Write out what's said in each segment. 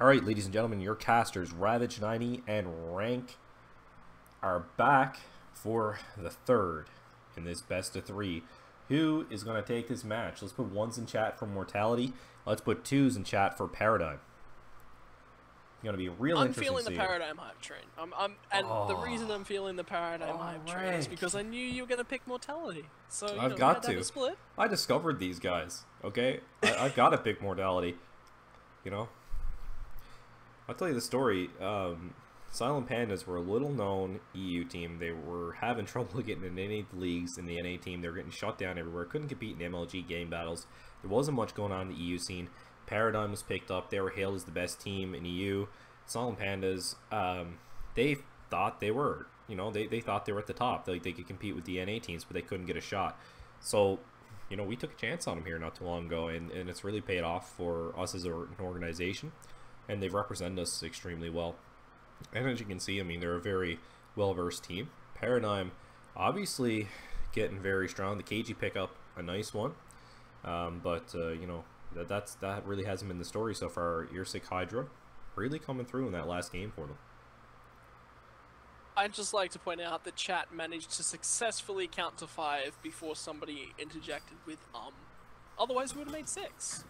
Alright, ladies and gentlemen, your casters, Ravage90 and Rank, are back for the third in this best of three. Who is going to take this match? Let's put ones in chat for Mortality. Let's put twos in chat for Paradigm. It's going to be real interesting. I'm feeling the Paradigm hype train. The reason I'm feeling the Paradigm hype train is because I knew you were going to pick Mortality. So I've got to. Split. I discovered these guys. Okay, I've got to pick Mortality. You know. I'll tell you the story. Silent Pandas were a little-known EU team. They were having trouble getting in any leagues in the NA team. They were getting shut down everywhere. Couldn't compete in MLG game battles. There wasn't much going on in the EU scene. Paradigm was picked up. They were hailed as the best team in EU. Silent Pandas, they thought they were. You know, they thought they were at the top. They could compete with the NA teams, but they couldn't get a shot. So, you know, we took a chance on them here not too long ago, and it's really paid off for us as an organization. And they've represented us extremely well. And as you can see, I mean, they're a very well-versed team. Paradigm, obviously, getting very strong. The KG pick up a nice one. You know, that really hasn't been the story so far. Earsick Hydra really coming through in that last game for them. I'd just like to point out that chat managed to successfully count to 5 before somebody interjected with Otherwise, we would have made 6.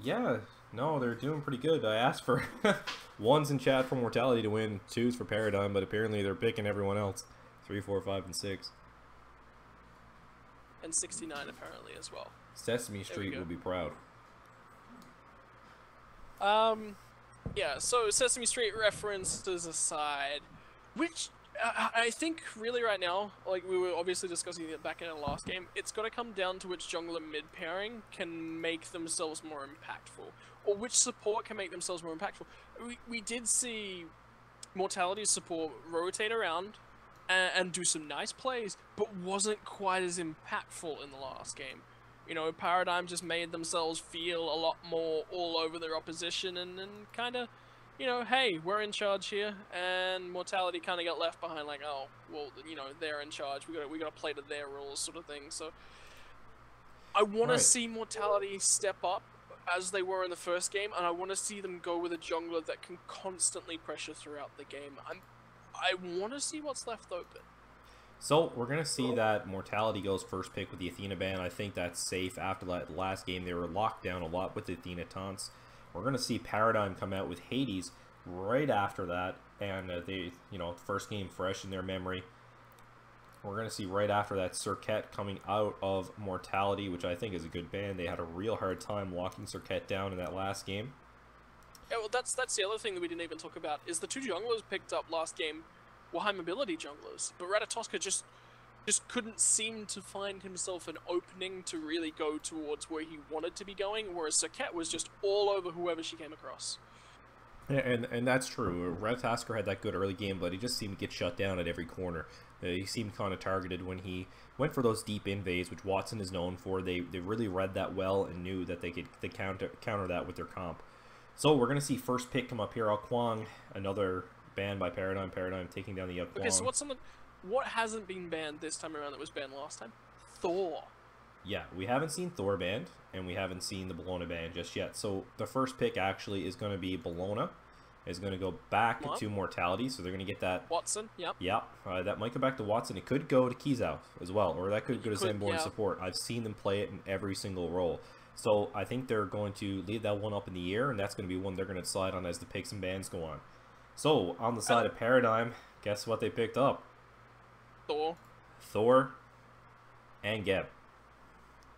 Yeah, no, they're doing pretty good. I asked for ones in chat for Mortality to win, twos for Paradigm, but apparently they're picking everyone else. 3, 4, 5, and 6. And 69 apparently as well. Sesame Street will be proud. Yeah, so Sesame Street references aside, which I think really right now, like we were obviously discussing it back in our last game, it's got to come down to which jungler mid pairing can make themselves more impactful, or which support can make themselves more impactful. We did see Mortality's support rotate around and do some nice plays, but wasn't quite as impactful in the last game. You know, Paradigm just made themselves feel a lot more all over their opposition and kind of, you know, hey, we're in charge here, and Mortality kind of got left behind, like, oh, well, you know, they're in charge. We got to play to their rules, sort of thing. So I want to see Mortality step up as they were in the first game, and I want to see them go with a jungler that can constantly pressure throughout the game. I want to see what's left open. So we're going to see that Mortality goes first pick with the Athena ban. I think that's safe. After that last game, they were locked down a lot with the Athena taunts. We're going to see Paradigm come out with Hades right after that, and they, you know, first game fresh in their memory. We're going to see right after that Circuit coming out of Mortality, which I think is a good ban. They had a real hard time locking Circuit down in that last game. Yeah, well, that's the other thing that we didn't even talk about, is the two junglers picked up last game were high mobility junglers, but Ratatoska just couldn't seem to find himself an opening to really go towards where he wanted to be going, whereas Circuit was just all over whoever she came across. Yeah, and that's true. Ratatoska had that good early game, but he just seemed to get shut down at every corner. He seemed kind of targeted when he went for those deep invades, which Watson is known for. They really read that well and knew that they could counter that with their comp. So we're going to see first pick come up here. Kwang, another ban by Paradigm. Paradigm taking down the Kwang. Okay, so what hasn't been banned this time around that was banned last time? Thor. Yeah, we haven't seen Thor banned, and we haven't seen the Bellona banned just yet. So the first pick actually is going to be Bellona. Is going to go back to Mortality, so they're going to get that... Watson, yep. Yeah, that might go back to Watson. It could go to Kizao as well, or that could go to Zenborn support. I've seen them play it in every single role. So I think they're going to leave that one up in the air, and that's going to be one they're going to decide on as the picks and bans go on. So, on the side of Paradigm, guess what they picked up? Thor. And Geb.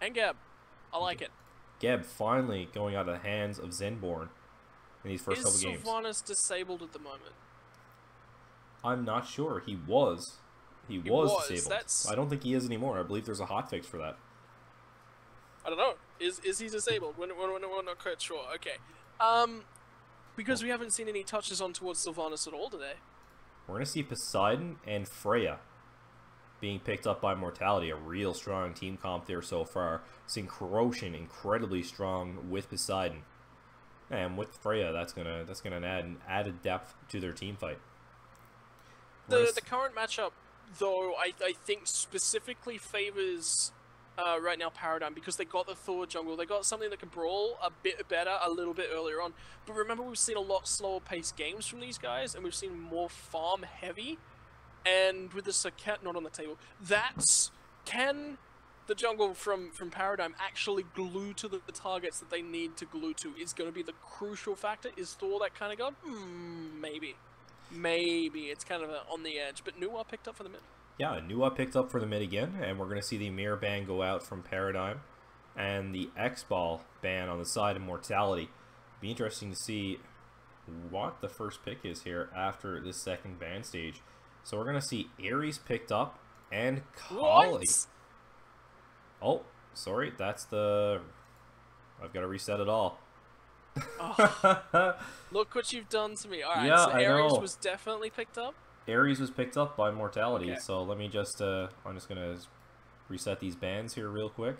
I like it. Geb finally going out of the hands of Zenborn in these first couple games. Is Sylvanas disabled at the moment? I'm not sure. He was disabled. I don't think he is anymore. I believe there's a hotfix for that. I don't know. Is he disabled? We're not quite sure. Okay. Because we haven't seen any touches on towards Sylvanas at all today. We're going to see Poseidon and Freya being picked up by Mortality. A real strong team comp there so far. Seeing Corrosion incredibly strong with Poseidon. And with Freya, that's gonna add an added depth to their team fight. The current matchup, though, I think specifically favors right now Paradigm, because they got the Thor jungle. They got something that can brawl a bit better a little bit earlier on. But remember, we've seen a lot slower paced games from these guys, and we've seen more farm heavy. And with the Saket not on the table, can the jungle from Paradigm actually glue to the targets that they need to glue to is going to be the crucial factor. Is Thor that kind of god? Maybe. Maybe. It's kind of on the edge. But Nuwa picked up for the mid. Yeah, Nuwa picked up for the mid again, and we're going to see the mirror ban go out from Paradigm and the X-Ball ban on the side of Mortality. Be interesting to see what the first pick is here after this second ban stage. So we're going to see Ares picked up and Kali. What? Oh, sorry, that's the... I've got to reset it all. Oh, look what you've done to me. Alright, Yeah, so I Ares know. was definitely picked up. Ares was picked up by Mortality, Okay. so let me just, I'm just going to reset these bans here real quick.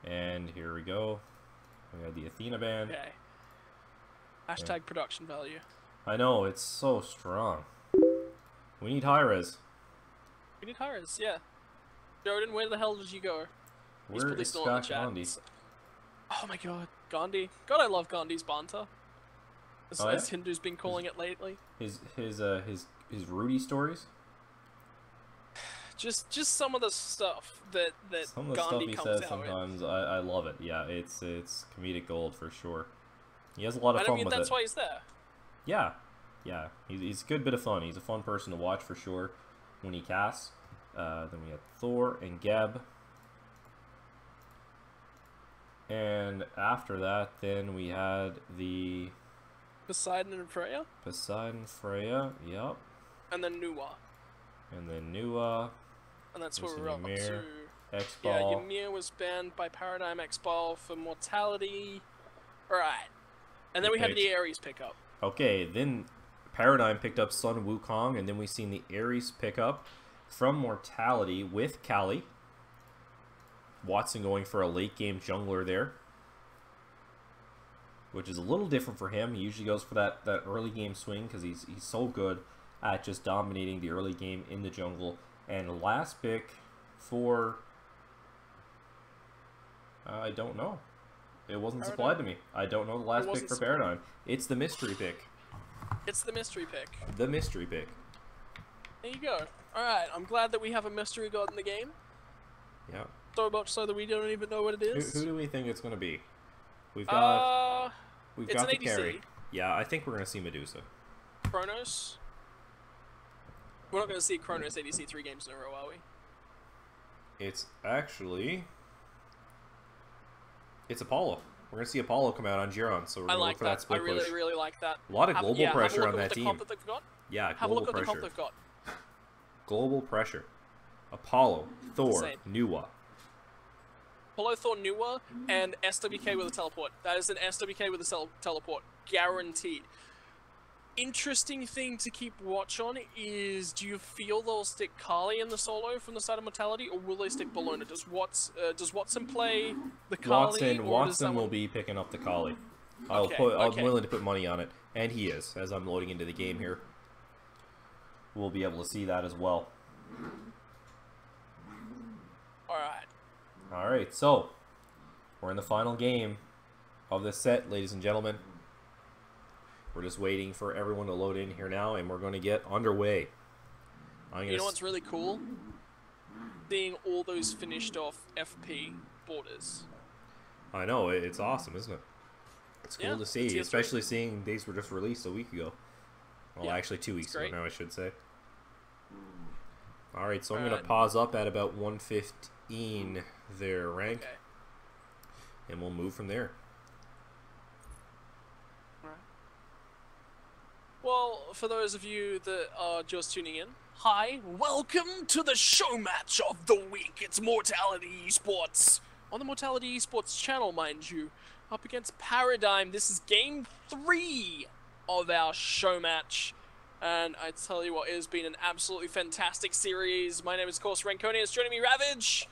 And here we go. We got the Athena ban. Okay. Hashtag production value. I know, it's so strong. We need high res. We need Hyras, yeah. Jordan, where the hell did you go? He's Where probably is still in the Scott chat. Gandhi? Oh my god, Gandhi. God, I love Gandhi's banter. As, Oh, yeah? as Hindu's been calling it lately. His Rudy stories? Just some of the stuff that Some of the Gandhi stuff he comes says out with. sometimes, I love it. Yeah, it's comedic gold for sure. He has a lot of And fun I mean, with that's it. why he's there. Yeah, yeah. He's a good bit of fun. He's a fun person to watch for sure when he casts. Then we had Thor and Geb. And after that, then we had the Poseidon and Freya. Poseidon, Freya, yep. And then Nuwa. And then Nuwa, And that's There's what we're up Ymir, to. X-Ball. Yeah, Ymir was banned by Paradigm X-Ball for Mortality. Right. And then we had the Ares pickup. Okay, then Paradigm picked up Sun Wukong, and then we seen the Ares pick up from Mortality with Kali. Watson going for a late game jungler there, which is a little different for him. He usually goes for that early game swing because he's so good at just dominating the early game in the jungle. And last pick for I don't know. It wasn't supplied to me. I don't know the last pick for Paradigm. It's the mystery pick. It's the mystery pick. The mystery pick. There you go. Alright, I'm glad that we have a mystery god in the game. Yeah. So much so that we don't even know what it is. Who do we think it's going to be? We've got it's got an the ADC. carry. Yeah, I think we're going to see Medusa. Kronos. We're not going to see Kronos ADC 3 games in a row, are we? It's actually... It's Apollo. We're going to see Apollo come out on Giron, so we're going to look for that I split push. really, really like that. A lot of global pressure on have a look that at the team. comp that they've got. Yeah, Have a global look at the comp pressure. they've got. Global pressure. Apollo, Thor, Insane. Nuwa. Apollo, Thor, Nuwa, and SWK with a teleport. That is an SWK with a teleport. Guaranteed. Interesting thing to keep watch on is, do you feel they'll stick Kali in the solo from the side of Mortality, or will they stick Bologna? Does Watson play the Kali? Watson will be picking up the Kali. I'm willing to put money on it, and he is, as I'm loading into the game here. We'll be able to see that as well. Alright, so we're in the final game of this set, ladies and gentlemen. We're just waiting for everyone to load in here now, and we're going to get underway. You know what's really cool? Seeing all those finished off FP borders. I know, it's awesome, isn't it? It's cool to see, especially seeing these were just released a week ago. Well, actually 2 weeks ago now, I should say. Alright, so I'm going to pause up at about 115 their rank, and we'll move from there. Well, for those of you that are just tuning in, hi, welcome to the show match of the week. It's Mortality eSports. On the Mortality eSports channel, mind you, up against Paradigm. This is game 3 of our show match. And I tell you what, it has been an absolutely fantastic series. My name is, of course, Ranconian. It's joining me, Ravage.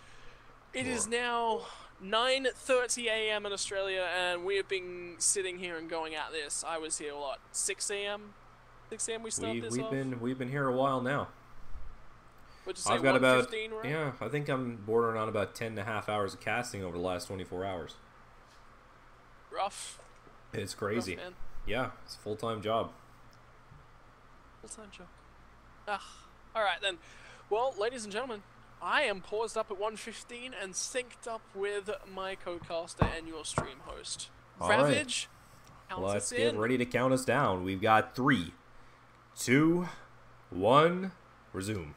It is now 9:30 a.m. in Australia, and we have been sitting here and going at this. I was here, what, 6 a.m.? 6 a.m. we started this off? We've been here a while now. What'd you say, I've got about, 115, right? yeah, I think I'm bordering on about 10.5 hours of casting over the last 24 hours. Rough. It's Rough, crazy. man. Yeah, it's a full-time job. Full-time job. Alright then. Well, ladies and gentlemen, I am paused up at 1:15 and synced up with my co-caster and your stream host. All right. Ravage, count Let's us get in. ready to count us down. We've got 3, 2, 1, resume.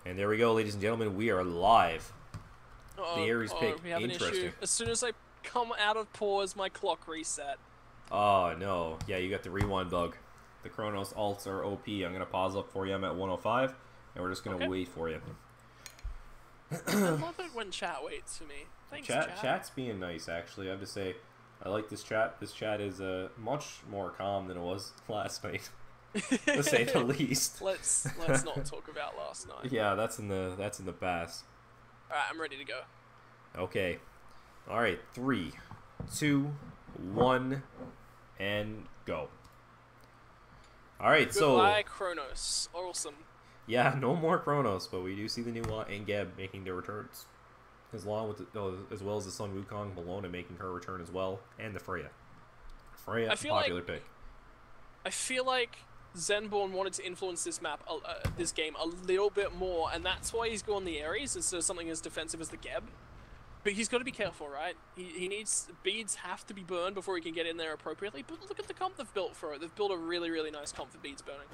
And there we go, ladies and gentlemen. We are live. The Ares pick, we have an interesting. issue. As soon as I come out of pause, my clock reset. Oh, no. Yeah, you got the rewind bug. The Chronos alts are OP. I'm going to pause up for you. I'm at 105, and we're just going to wait for you. I love it when chat waits for me. Thanks, chat. Chat's being nice, actually. I have to say, I like this chat. This chat is much more calm than it was last night, to say the least. Let's not talk about last night. Yeah, that's in the past. All right, I'm ready to go. Okay. All right. 3, 2, 1, and go. All right. Goodbye, Chronos. Awesome. Yeah, no more Chronos, but we do see the new and Geb making their returns, as well as the Sun Wukong, Bologna making her return as well, and the Freya. Freya, popular pick. I feel like Zenborn wanted to influence this this game a little bit more, and that's why he's going the Ares instead of something as defensive as the Geb. But he's got to be careful, right? He needs beads have to be burned before he can get in there appropriately. But look at the comp they've built for it. They've built a really, really nice comp for beads burning.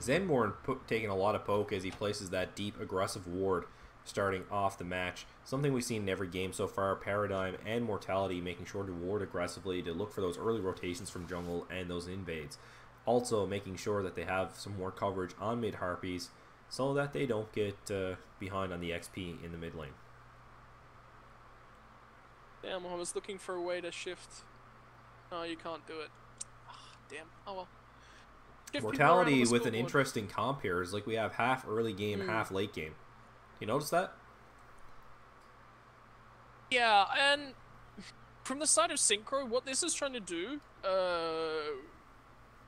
Zenborn taking a lot of poke as he places that deep, aggressive ward starting off the match. Something we've seen in every game so far. Paradigm and Mortality making sure to ward aggressively to look for those early rotations from jungle and those invades. Also making sure that they have some more coverage on mid Harpies so that they don't get behind on the XP in the mid lane. Damn, I was looking for a way to shift. Oh, you can't do it. Oh, damn. Oh well. Shift Mortality with an interesting comp here is like we have half early game, half late game. You notice that? Yeah, and from the side of Synchro, what this is trying to do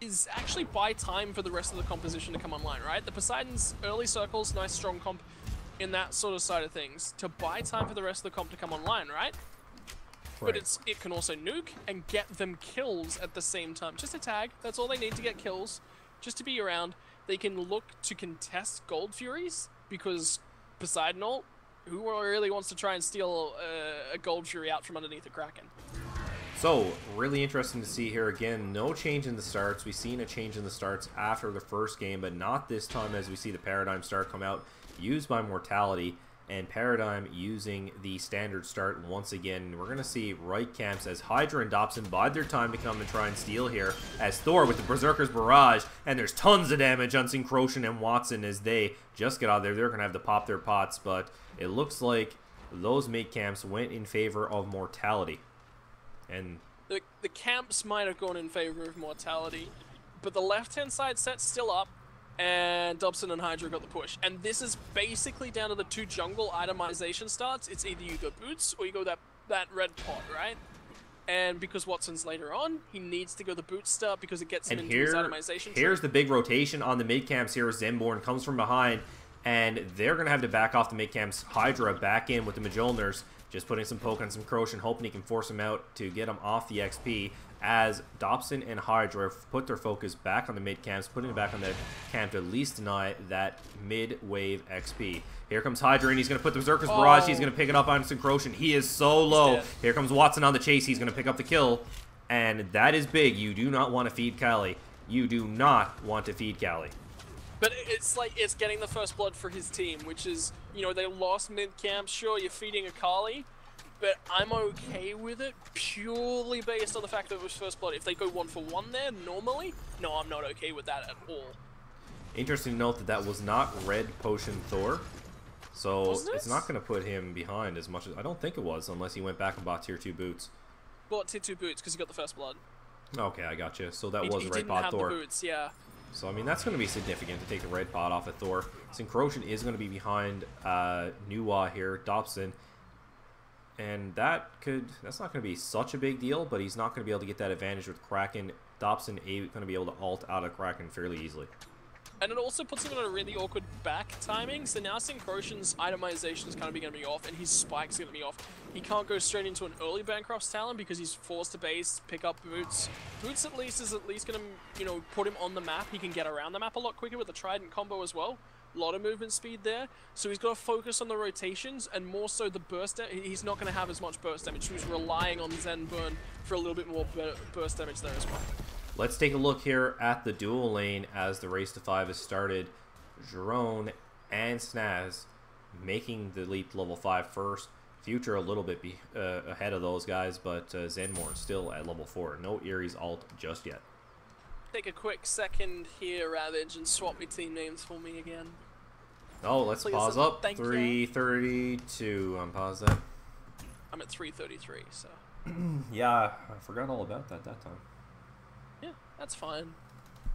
is actually buy time for the rest of the composition to come online, right? The Poseidon's early circles, nice strong comp in that sort of side of things, to buy time for the rest of the comp to come online, right? But it can also nuke and get them kills at the same time. Just a tag, that's all they need to get kills. Just to be around. They can look to contest Gold Furies, because Poseidon ult, who really wants to try and steal a Gold Fury out from underneath a Kraken? So, really interesting to see here again. No change in the starts. We've seen a change in the starts after the first game, but not this time as we see the Paradigm start come out, used by Mortality. And Paradigm using the standard start once again. We're going to see right camps as Hydra and Dobson bide their time to come and try and steal here, as Thor with the Berserker's Barrage, and there's tons of damage on Syncrotion and Watson as they just get out there. They're going to have to pop their pots, but it looks like those mid camps went in favor of Mortality. And the camps might have gone in favor of Mortality, but the left-hand side set's still up. And Dobson and Hydra got the push. And this is basically down to the 2 jungle itemization starts. It's either you go boots or you go that red pot, right? And because Watson's later on, he needs to go the boot start because it gets him into his itemization. Here's the big rotation on the mid camps here. Zenborn comes from behind, and they're going to have to back off the mid camps. Hydra back in with the Mjolnirs, just putting some poke on some Croatian, hoping he can force him out to get him off the XP. As Dobson and Hydra put their focus back on the mid camps, putting it back on the camp to at least deny that mid-wave XP. Here comes Hydra, and he's going to put the Berserker's Barrage. He's going to pick it up on Syncrotion. He is so low. Here comes Watson on the chase. He's going to pick up the kill. And that is big. You do not want to feed Kali. You do not want to feed Kali. But it's like, it's getting the first blood for his team, which is, you know, they lost mid-camp. Sure, you're feeding a Kali. But I'm okay with it purely based on the fact that it was first blood. If they go 1-for-1 there, normally, no, I'm not okay with that at all. Interesting to note that that was not Red Potion Thor. So it's not going to put him behind as much as... I don't think it was, unless he went back and bought tier 2 boots. Bought tier 2 boots because he got the first blood. Okay, I got you. So that was Red Pot Thor. He didn't have the boots, yeah. So, I mean, that's going to be significant to take the red pot off of Thor. Syncrotion is going to be behind Nuwa here, Dobson. And that's not going to be such a big deal, but he's not going to be able to get that advantage with Kraken. Dobson going to be able to ult out of Kraken fairly easily. And it also puts him in a really awkward back timing, so now Syncrotion's itemization is kind of going to be off, and his spike's going to be off. He can't go straight into an early Bancroft's Talon because he's forced to base, pick up Boots. Boots at least is going to, you know, put him on the map. He can get around the map a lot quicker with the Trident combo as well. A lot of movement speed there, so he's got to focus on the rotations and more so the burst. He's not going to have as much burst damage, so he's relying on Zen Burn for a little bit more burst damage there as well. Let's take a look here at the dual lane as the race to 5 has started. Jerome and Snaz making the leap to level 5 first. Future a little bit ahead of those guys, but Zenmore still at level 4. No Ares ult just yet. Take a quick second here, Ravage, and swap your team names for me again. Oh, let's Please, pause up. thank you. 332. Unpause that. I'm at 333, so. Yeah, I forgot all about that time. Yeah, that's fine.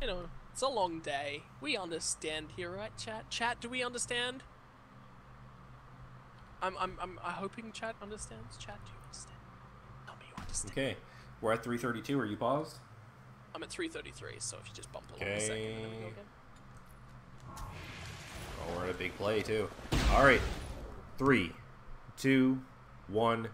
You know, it's a long day. We understand here, right, chat? Chat, do we understand? I'm hoping chat understands. Chat, do you understand? Tell me you understand. Okay, we're at 332. Are you paused? I'm at 333, so if you just bump along a second, then we go again. Oh, we're at a big play too. All right, 3, 2, 1,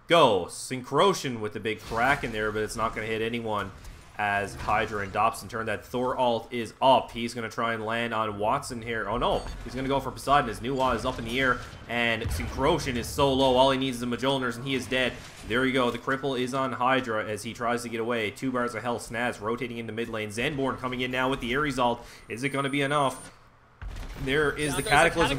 go. Syncrotion with the big crack in there, but it's not going to hit anyone as Hydra and Dobson turn. That Thor ult is up. He's going to try and land on Watson here. Oh no, he's going to go for Poseidon. His new wall is up in the air, and Syncrotion is so low. All he needs is a Majoliners, and he is dead. There you go. The cripple is on Hydra as he tries to get away. 2 bars of health. Snaz rotating into mid lane. Zenborn coming in now with the Ares ult. Is it going to be enough? There is the Cataclysm.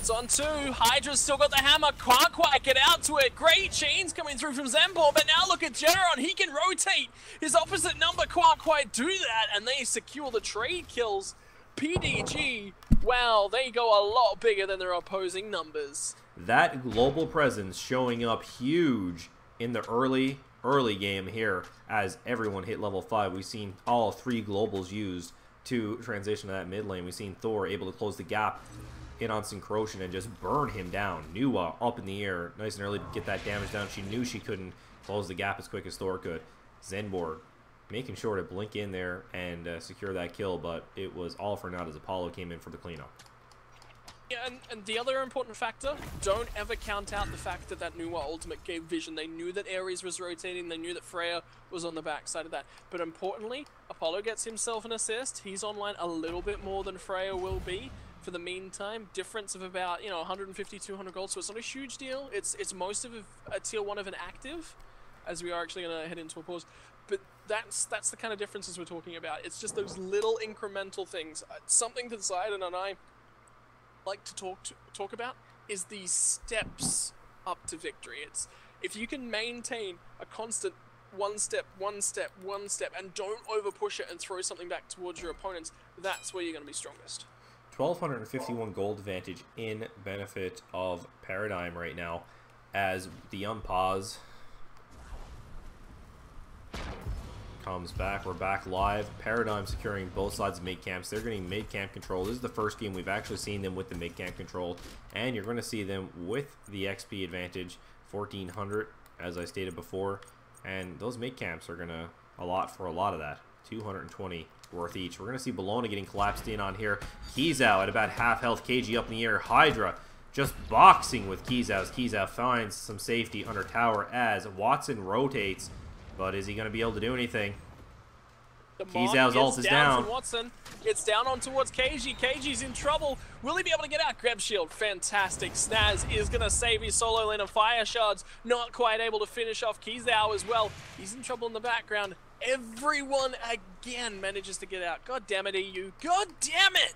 It's on 2. Hydra's still got the hammer. Can't quite get out to it. Great chains coming through from Zenborn, but now look at Generon. He can rotate. His opposite number can't quite do that, and they secure the trade kills. PDG, wow, they go a lot bigger than their opposing numbers. That global presence showing up huge in the early game here as everyone hit level 5. We've seen all 3 globals used to transition to that mid lane. We've seen Thor able to close the gap in on Syncrotion and just burn him down. Nuwa up in the air, nice and early to get that damage down. She knew she couldn't close the gap as quick as Thor could. Zenborg making sure to blink in there and secure that kill, but it was all for naught as Apollo came in for the cleanup. Yeah, and the other important factor, don't ever count out the fact that Nuwa ultimate gave vision. They knew that Ares was rotating, they knew that Freya was on the backside of that. But importantly, Apollo gets himself an assist. He's online a little bit more than Freya will be. For the meantime, difference of about, you know, 150, 200 gold, so it's not a huge deal. It's most of a tier 1 of an active, as we are actually going to head into a pause. But that's the kind of differences we're talking about. It's just those little incremental things. Something that Zidane and I like to talk about is the steps up to victory. It's if you can maintain a constant one step, and don't over push it and throw something back towards your opponents, that's where you're going to be strongest. 1,251 gold advantage in benefit of Paradigm right now as the unpause comes back. We're back live. Paradigm securing both sides of mid camps. They're getting mid camp control. This is the first game we've actually seen them with the mid camp control, and you're going to see them with the XP advantage, 1,400 as I stated before, and those mid camps are going to allot for a lot of that, 220 worth each. We're going to see Bologna getting collapsed in on here. Kizao at about half health. KG up in the air. Hydra just boxing with Kizao. Kizao finds some safety under tower as Watson rotates, but is he going to be able to do anything? Kizao's ult is down. Watson. It's down on towards KG. KG's in trouble. Will he be able to get out? Grab shield. Fantastic. Snaz is going to save his solo lane of fire shards. Not quite able to finish off Kizao as well. He's in trouble in the background. Everyone again manages to get out. God damn it, EU. God damn it!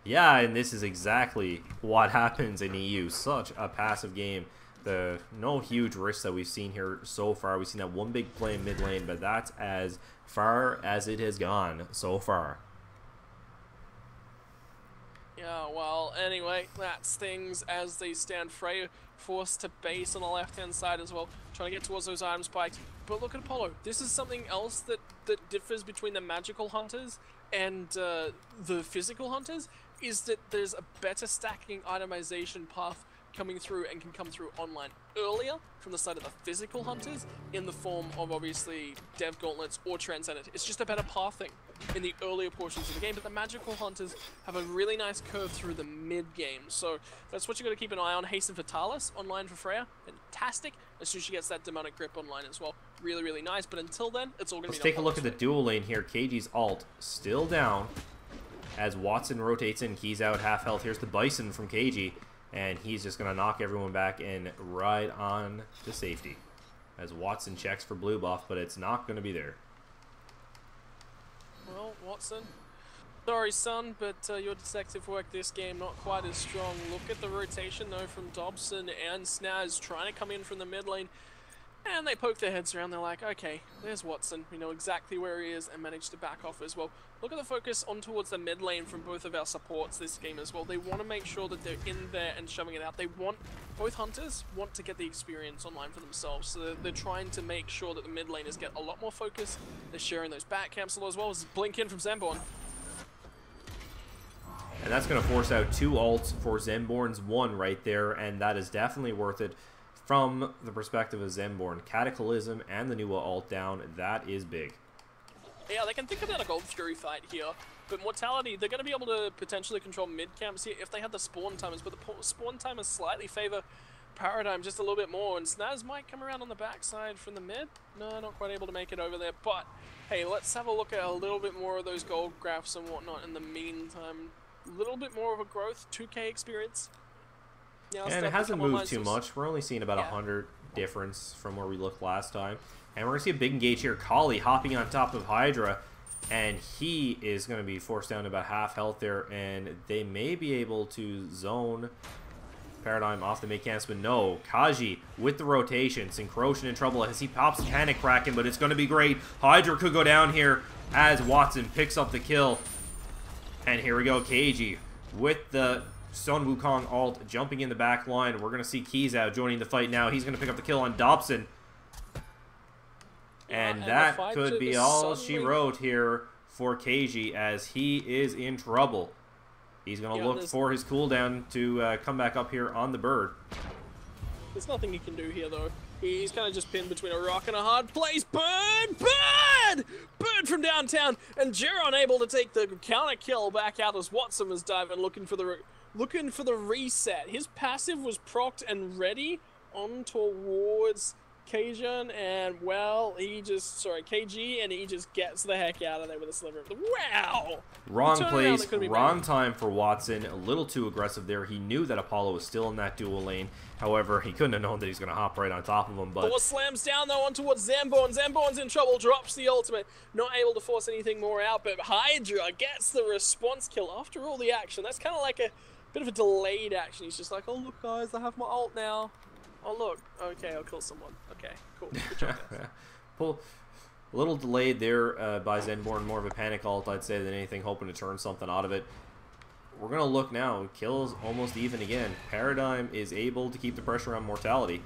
Yeah, and this is exactly what happens in EU. Such a passive game. No huge risks that we've seen here so far. We've seen that one big play in mid lane, but that's as far as it has gone so far. Yeah, well, anyway, that's things as they stand. Freya forced to base on the left-hand side as well, trying to get towards those item spikes. But look at Apollo. This is something else that differs between the magical hunters and the physical hunters, is that there's a better stacking itemization path coming through and can come through online earlier from the side of the physical hunters in the form of obviously Dev Gauntlets or Transcendent. It's just a better pathing in the earlier portions of the game, but the magical hunters have a really nice curve through the mid game. So that's what you got to keep an eye on. Hasten Fatalis online for Freya, fantastic. As soon as she gets that demonic grip online as well, really, really nice. But until then, it's all going to be. Let's take a look at the dual lane here. KG's ult still down as Watson rotates in. He's out half health. Here's the Bison from KG, and he's just going to knock everyone back in right on to safety as Watson checks for blue buff, but it's not going to be there. Well, Watson, sorry son, but your detective work this game not quite as strong. Look at the rotation though from Dobson and Snaz trying to come in from the mid lane, and they poke their heads around. They're like, okay, there's Watson. We know exactly where he is, and manage to back off as well. Look at the focus on towards the mid lane from both of our supports this game as well. They want to make sure that they're in there and shoving it out. They want, both hunters want to get the experience online for themselves, so they're trying to make sure that the mid laners get a lot more focus. They're sharing those back camps as well as blink in from Zenborn. And that's going to force out 2 ults for Zenborn's 1 right there, and that is definitely worth it from the perspective of Zenborn. Cataclysm and the new ult down, that is big. Yeah, they can think about a Gold Fury fight here, but Mortality, they're going to be able to potentially control mid camps here if they have the spawn timers, but the spawn timers slightly favor Paradigm just a little bit more, and Snaz might come around on the backside from the mid. No, not quite able to make it over there, but hey, let's have a look at a little bit more of those gold graphs and whatnot in the meantime. A little bit more of a growth, 2k experience. Now, and it hasn't moved too much. We're only seeing about 100 difference from where we looked last time. And we're going to see a big engage here. Kali hopping on top of Hydra, and he is going to be forced down to about half health there, and they may be able to zone Paradigm off the mid camps, but no. Kaji with the rotation. Syncrotion in trouble as he pops Panic Kraken, but it's going to be great. Hydra could go down here as Watson picks up the kill. And here we go, KG with the Sun Wukong ult jumping in the back line. We're going to see Keys out joining the fight now. He's going to pick up the kill on Dobson. And that could be all she wrote here for KG as he is in trouble. He's going to look for his cooldown to come back up here on the bird. There's nothing he can do here, though. He's kind of just pinned between a rock and a hard place. Bird! Bird! Bird from downtown! And Jiron able to take the counter kill back out as Watson was diving, looking for the reset. His passive was procced and ready on towards Kajun, and well, KG, and he just gets the heck out of there with a sliver. Wow! Wrong place, wrong time for Watson. A little too aggressive there. He knew that Apollo was still in that dual lane. However, he couldn't have known that he's going to hop right on top of him. But Thor slams down though on towards Zenborn. Zenborn's in trouble, drops the ultimate, not able to force anything more out. But Hydra gets the response kill after all the action. That's kind of like a bit of a delayed action. He's just like, oh look guys, I have my ult now. Oh look, okay, I'll kill someone. Okay, cool. Good job, guys. A little delayed there by Zenborn, more of a panic ult, I'd say, than anything, hoping to turn something out of it. We're going to look now. Kills almost even again. Paradigm is able to keep the pressure on Mortality.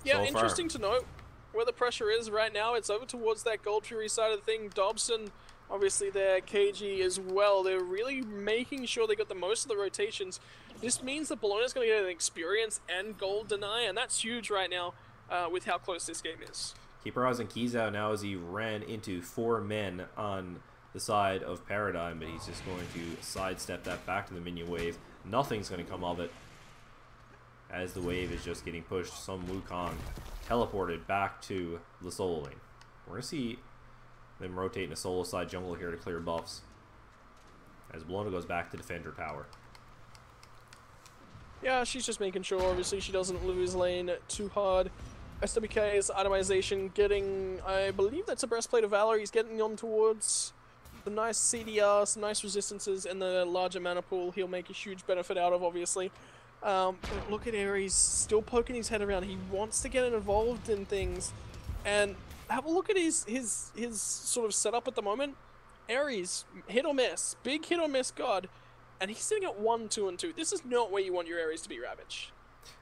Yeah, interesting to note where the pressure is right now. It's over towards that Gold Fury side of the thing. Dobson, obviously there, KG as well. They're really making sure they got the most of the rotations. This means that Bologna's going to get an experience and gold deny, and that's huge right now with how close this game is. Keep our eyes on Keys out now as he ran into 4 men on the side of Paradigm, but he's just going to sidestep that back to the minion wave. Nothing's going to come of it as the wave is just getting pushed. Some Wukong teleported back to the solo lane. We're going to see them rotate in a solo side jungle here to clear buffs as Bologna goes back to defend her tower. Yeah, she's just making sure, obviously, she doesn't lose lane too hard. SWK's itemization getting, I believe that's a Breastplate of Valor. He's getting on towards the nice CDR, some nice resistances, and the larger mana pool he'll make a huge benefit out of, obviously. But look at Ares, still poking his head around. He wants to get involved in things. And have a look at his sort of setup at the moment. Ares, hit or miss, big hit or miss god. And he's sitting at 1, 2, and 2. This is not where you want your Ares to be, Ravage.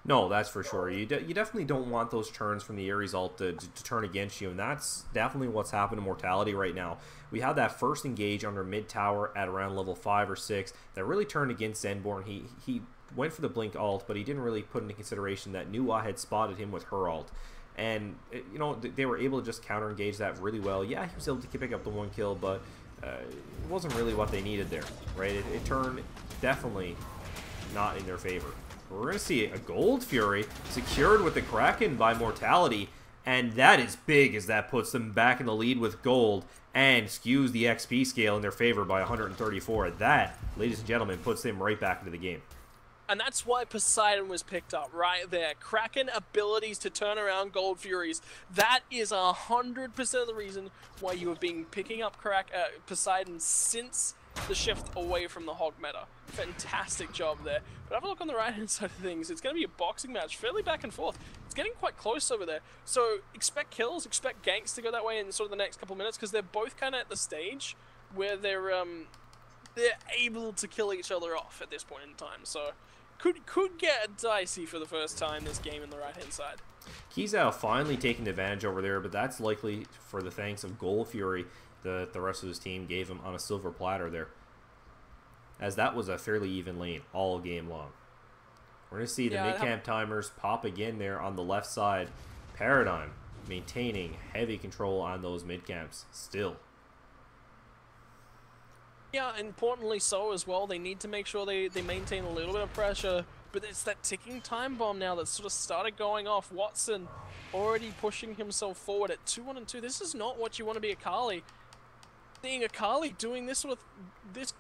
No, that's for sure. You definitely don't want those turns from the Ares ult to turn against you, and that's definitely what's happened to Mortality right now. We had that first engage under mid tower at around level 5 or 6 that really turned against Zenborn. He went for the blink ult, but he didn't really put into consideration that Nuwa had spotted him with her ult. And, you know, they were able to just counter-engage that really well. Yeah, he was able to pick up the 1 kill, but it wasn't really what they needed there, right? It turned definitely not in their favor. We're going to see a Gold Fury secured with the Kraken by Mortality, and that is big as that puts them back in the lead with gold and skews the XP scale in their favor by 134. That, ladies and gentlemen, puts them right back into the game. And that's why Poseidon was picked up right there. Kraken abilities to turn around Gold Furies. That is 100% of the reason why you have been picking up Poseidon since the shift away from the Hog meta. Fantastic job there. But have a look on the right-hand side of things. It's going to be a boxing match, fairly back and forth. It's getting quite close over there. So expect kills, expect ganks to go that way in sort of the next couple minutes, because they're both kind of at the stage where they're able to kill each other off at this point in time. So could get dicey for the first time this game in the right-hand side. Kizao finally taking advantage over there, but that's likely for the thanks of Gold Fury that the rest of his team gave him on a silver platter there, as that was a fairly even lane all game long. We're going to see the mid-camp timers pop again there on the left side. Paradigm maintaining heavy control on those mid-camps still. Yeah, importantly so as well. They need to make sure they maintain a little bit of pressure, but it's that ticking time bomb now that sort of started going off. Watson already pushing himself forward at 2-1-2. This is not what you want to be Akali. Seeing Akali doing this this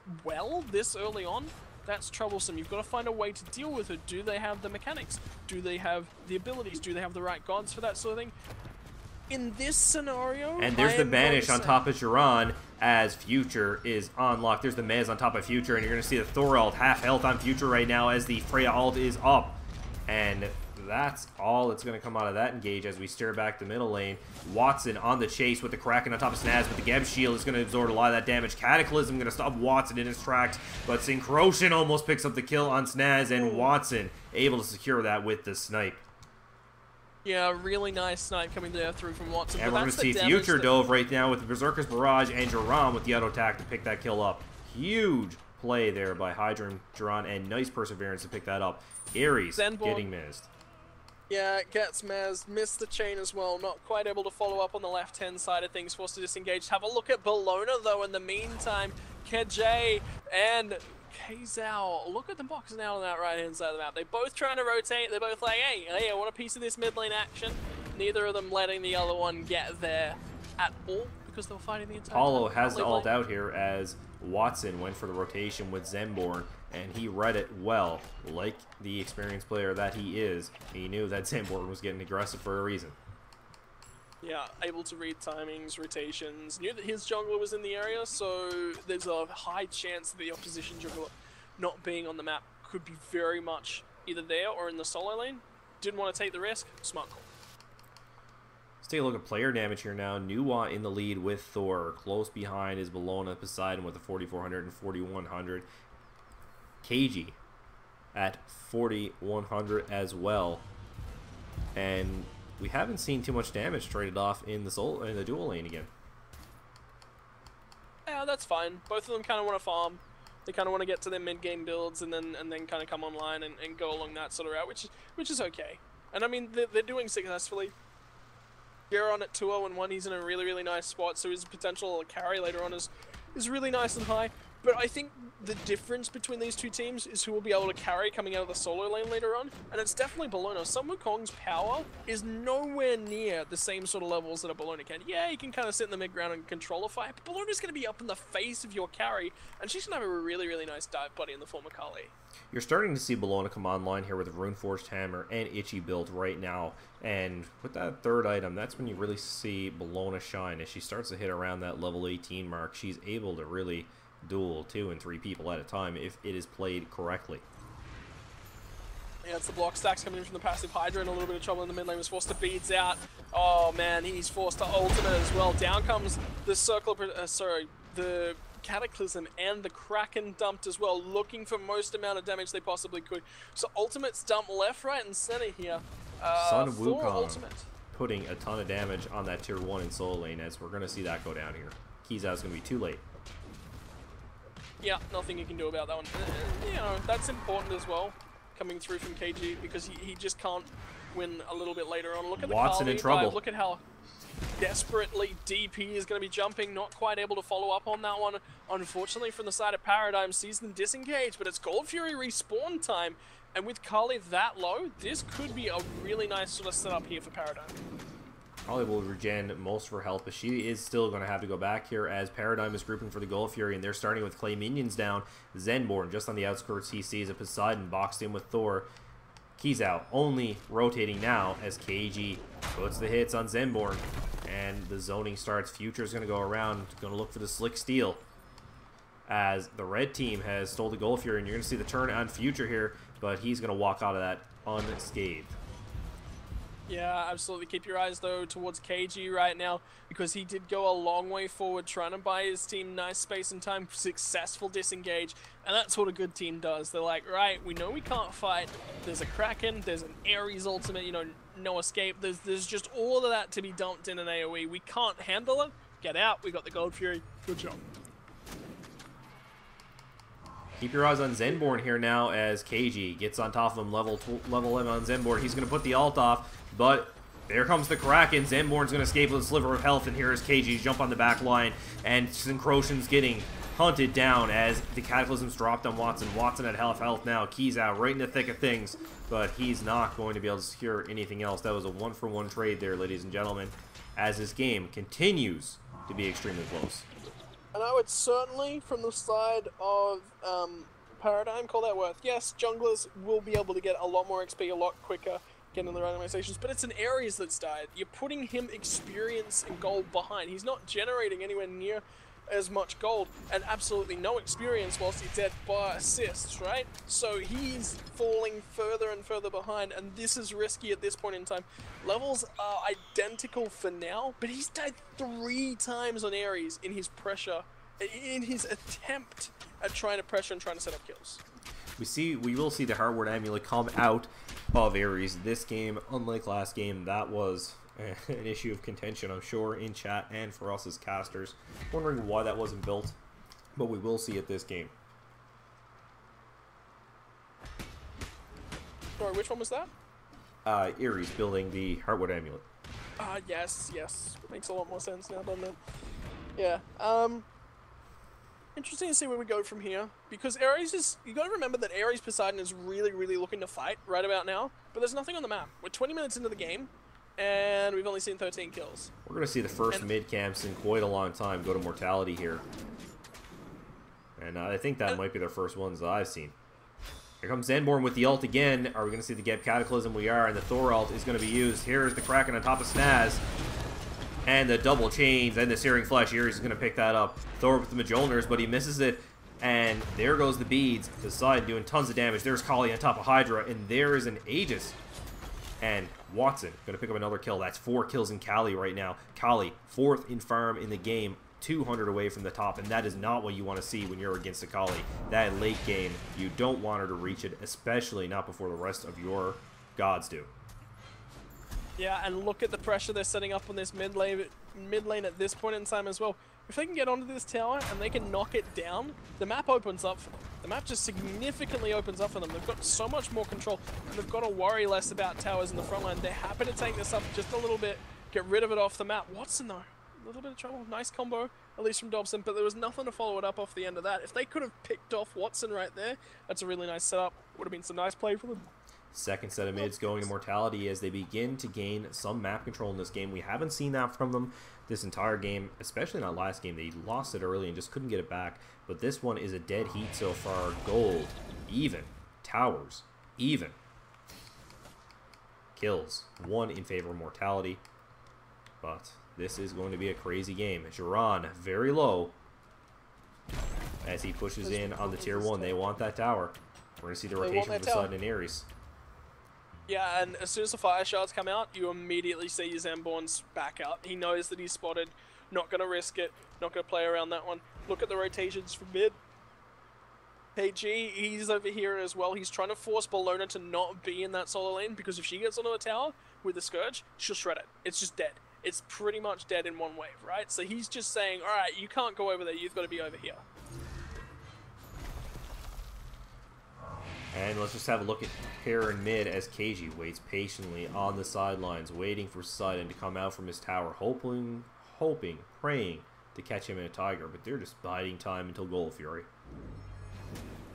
early on, that's troublesome. You've got to find a way to deal with it. Do they have the mechanics? Do they have the abilities? Do they have the right gods for that sort of thing? In this scenario, and there's the banish on top of Jiran as Future is unlocked. There's the Mez on top of Future, and you're going to see the Thor ult half health on Future right now as the Freya ult is up. And that's all that's going to come out of that engage as we steer back the middle lane. Watson on the chase with the Kraken on top of Snaz, but the Geb shield is going to absorb a lot of that damage. Cataclysm going to stop Watson in his tracks, but Syncrocian almost picks up the kill on Snaz, and Watson able to secure that with the snipe. Yeah, really nice snipe coming there through from Watson. And we're going to see Future dove right now with the Berserker's Barrage and Jiran with the auto attack to pick that kill up. Huge play there by Hydra and Jiran, and nice perseverance to pick that up. Ares getting missed. Yeah, gets missed the chain as well. Not quite able to follow up on the left-hand side of things. Forced to disengage. Have a look at Bologna, though, in the meantime. KJ and Kazao, look at them boxing out on that right-hand side of the map. They're both trying to rotate. They're both like, hey, I want a piece of this mid lane action. Neither of them letting the other one get there at all because they were fighting the entire time. Paulo has the ult out here as Watson went for the rotation with Zenborn, and he read it well. Like the experienced player that he is, he knew that Zenborn was getting aggressive for a reason. Yeah, able to read timings, rotations, knew that his jungler was in the area, so there's a high chance that the opposition jungler not being on the map could be very much either there or in the solo lane. Didn't want to take the risk. Smart call. Let's take a look at player damage here now. Nuwa in the lead with Thor. Close behind is Bologna Poseidon with a 4,400 and 4,100. KG at 4,100 as well. And we haven't seen too much damage traded off in the dual lane again. Yeah, that's fine. Both of them kind of want to farm. They kind of want to get to their mid-game builds and then kind of come online and go along that sort of route, which is okay. And I mean, they're doing successfully. Garon at 2-0-1, he's in a really, really nice spot, so his potential carry later on is really nice and high. But I think the difference between these two teams is who will be able to carry coming out of the solo lane later on, and it's definitely Bologna. Sun Wukong's power is nowhere near the same sort of levels that a Bologna can. Yeah, he can kind of sit in the mid-ground and control a fight, but Bologna's going to be up in the face of your carry, and she's going to have a really, really nice dive buddy in the form of Kali. You're starting to see Bologna come online here with a Runeforged Hammer and Itchy build right now, and with that third item, that's when you really see Bologna shine. As she starts to hit around that level 18 mark, she's able to really duel 2 and 3 people at a time if it is played correctly. Yeah, it's the block stacks coming in from the passive Hydra, and a little bit of trouble in the mid lane. Was forced to beads out. Oh man, he's forced to ultimate as well. Down comes the circle of, the Cataclysm and the Kraken dumped as well, looking for most amount of damage they possibly could. So ultimates dump left, right, and center here. Sun Wukong putting a ton of damage on that tier 1 in solo lane, as we're going to see that go down here. Kizao's going to be too late. Yeah, nothing you can do about that one. You know, that's important as well. coming through from KG because he just can't win a little bit later on. Look at the Watson in trouble. dive. Look at how desperately deep he is going to be jumping. Not quite able to follow up on that one. Unfortunately, from the side of Paradigm, sees them disengage, but it's Gold Fury respawn time. And with Kali that low, this could be a really nice sort of setup here for Paradigm. Kali will regen most of her health, but she is still going to have to go back here as Paradigm is grouping for the Gold Fury, and they're starting with Clay minions down. Zenborn just on the outskirts, he sees a Poseidon boxed in with Thor. Keys out, only rotating now as KG puts the hits on Zenborn, and the zoning starts. Future's going to go around, going to look for the Slick Steal, as the red team has stole the Gold Fury, and you're going to see the turn on Future here, but he's going to walk out of that unscathed. Yeah, absolutely. Keep your eyes, though, towards KG right now, because he did go a long way forward, trying to buy his team nice space and time, successful disengage, and that's what a good team does. They're like, right, we know we can't fight. There's a Kraken, there's an Ares ultimate, you know, no escape. There's just all of that to be dumped in an AoE. We can't handle it. Get out. We got the Gold Fury. Good job. Keep your eyes on Zenborn here now as KG gets on top of him, level 11 on Zenborn. He's going to put the ult off, but there comes the Kraken. Zenborn's going to escape with a sliver of health, and here is KG jump on the back line, and Syncrotion's getting hunted down as the Cataclysm's dropped on Watson. Watson at half health now. Keys out right in the thick of things, but he's not going to be able to secure anything else. That was a one-for-one trade there, ladies and gentlemen, as this game continues to be extremely close. And I would certainly, from the side of Paradigm, call that worth. Yes, junglers will be able to get a lot more XP a lot quicker, getting the randomizations, but it's an Ares that's died. You're putting him experience and gold behind. He's not generating anywhere near as much gold, and absolutely no experience whilst he's dead by assists, right? So he's falling further and further behind, and this is risky at this point in time. Levels are identical for now, but he's died 3 times on Ares in his pressure, in his attempt at trying to pressure and trying to set up kills. We will see the Hardware Amulet come out of Ares this game. Unlike last game, that was an issue of contention, I'm sure, in chat and for us as casters. Wondering why that wasn't built, but we will see it this game. Sorry, which one was that? Ares building the Heartwood Amulet. Yes. Makes a lot more sense now, doesn't it? Yeah. Interesting to see where we go from here, because Ares is, you gotta remember that Ares Poseidon is really, really looking to fight right about now, but there's nothing on the map. We're 20 minutes into the game, and we've only seen 13 kills. We're going to see the first mid camps in quite a long time go to Mortality here. And I think that might be their first ones that I've seen. Here comes Zenborn with the ult again. Are we going to see the Geb Cataclysm? We are, and the Thor ult is going to be used. Here's the Kraken on top of Snaz. And the double chains and the Searing Flesh. Ares is going to pick that up. Thor with the Mjolnirs, but he misses it. And there goes the beads. Poseidon doing tons of damage. There's Kali on top of Hydra, and there is an Aegis. And Watson going to pick up another kill. That's 4 kills in Kali right now. Kali, 4th in farm in the game, 200 away from the top, and that is not what you want to see when you're against a Kali. That late game, you don't want her to reach it, especially not before the rest of your gods do. Yeah, and look at the pressure they're setting up on this mid lane at this point in time as well. If they can get onto this tower and they can knock it down, the map opens up for them. The map just significantly opens up for them. They've got so much more control, and they've got to worry less about towers in the front line. They're happy to take this up just a little bit, get rid of it off the map. Watson, though, a little bit of trouble. Nice combo, at least from Dobson, but there was nothing to follow it up off the end of that. If they could have picked off Watson right there, that's a really nice setup. Would have been some nice play for them. Second set of mids going to Mortality as they begin to gain some map control in this game. We haven't seen that from them this entire game, especially not last game. They lost it early and just couldn't get it back. But this one is a dead heat so far. Gold, even. Towers, even. Kills, 1 in favor of Mortality. But this is going to be a crazy game. Jiran, very low. As he pushes in on the tier 1. They want that tower. We're going to see the rotation from Poseidon and Ares. Yeah, and as soon as the fire shards come out, you immediately see Zenborn's back out. He knows that he's spotted, not going to risk it, not going to play around that one. Look at the rotations from mid. KG, he's over here as well. He's trying to force Bologna to not be in that solo lane, because if she gets onto a tower with the Scourge, she'll shred it. It's just dead. It's pretty much dead in one wave, right? So he's just saying, alright, you can't go over there, you've got to be over here. And let's just have a look at Pair and mid as KG waits patiently on the sidelines, waiting for Sudden to come out from his tower, hoping, praying to catch him in a Tiger, but they're just biding time until Goal Fury.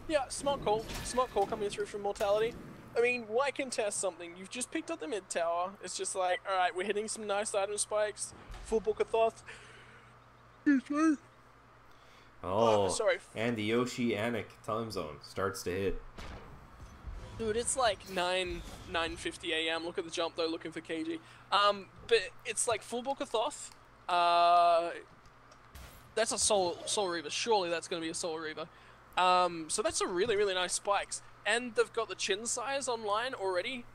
Yeah, smart call. Smart call coming through from Mortality. I mean, why contest something? You've just picked up the mid tower. It's just like, alright, we're hitting some nice item spikes. Full book of thoughts. Oh, sorry. And the Oceanic time zone starts to hit. Dude, it's like 9:50 a.m. Look at the jump though, looking for KG. But it's like full book of Thoth. That's a Soul Reaver. Surely that's going to be a Soul Reaver. So that's a really, really nice spikes. And they've got the Chin size online already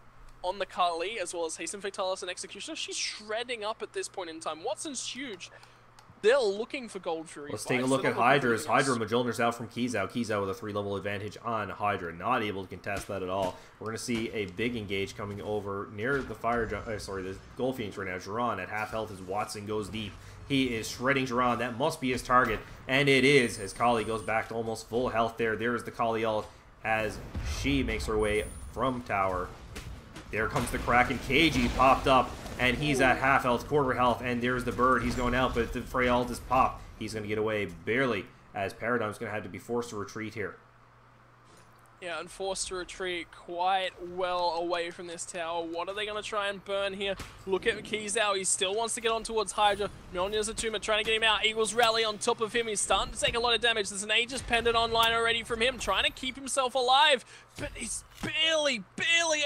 on the Kali, as well as Hasten Fatalis and Executioner. She's shredding up at this point in time. Watson's huge. They're looking for Gold Fury. Let's take a look at Hydra's. Hydra Majolner's out from Keyzao. Keyzao with a 3-level advantage on Hydra. Not able to contest that at all. We're going to see a big engage coming over near the the Gold Phoenix right now. Jiran at half health as Watson goes deep. He is shredding Jiran. That must be his target. And it is, as Kali goes back to almost full health there. There's the Kali ult as she makes her way from tower. There comes the Kraken. KG popped up, and he's at half health, quarter health, and there's the bird. He's going out, but the Frey ult is popped. He's going to get away barely, as Paradigm's going to have to be forced to retreat here. Yeah, and forced to retreat quite well away from this tower. What are they going to try and burn here? Look at Keyzao. He still wants to get on towards Hydra. Mjolnir's Atuma trying to get him out. Eagles rally on top of him. He's starting to take a lot of damage. There's an Aegis pendant online already from him, trying to keep himself alive. But he's barely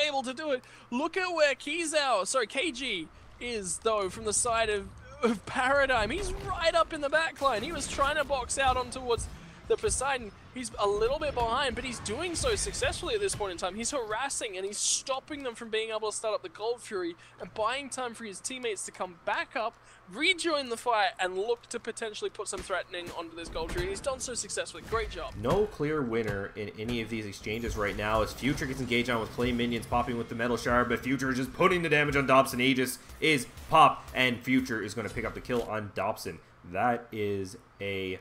able to do it. Look at where KG is, though, from the side of Paradigm. He's right up in the backline. He was trying to box out on towards the Poseidon. He's a little bit behind, but he's doing so successfully at this point in time. He's harassing and he's stopping them from being able to start up the Gold Fury and buying time for his teammates to come back up, rejoin the fight, and look to potentially put some threatening onto this Gold Fury. He's done so successfully. Great job. No clear winner in any of these exchanges right now as Future gets engaged on with Clay Minions popping with the Metal Shard, but Future is just putting the damage on Dobson. Aegis is pop, and Future is going to pick up the kill on Dobson. That is a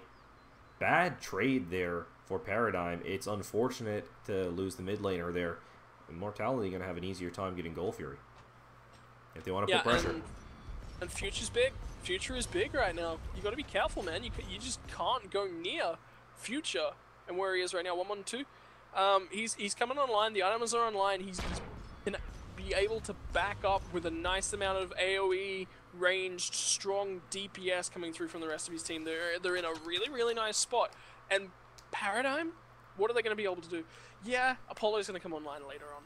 bad trade there for Paradigm. It's unfortunate to lose the mid laner there. Mortality going to have an easier time getting Gold Fury if they want to put pressure. And Future's big. Future is big right now. You got to be careful, man. You just can't go near Future and where he is right now. 1-1-2. He's coming online. The items are online. He's going to be able to back up with a nice amount of AoE ranged, strong DPS coming through from the rest of his team. They're in a really, really nice spot. And Paradigm, what are they going to be able to do? Yeah, Apollo's going to come online later on.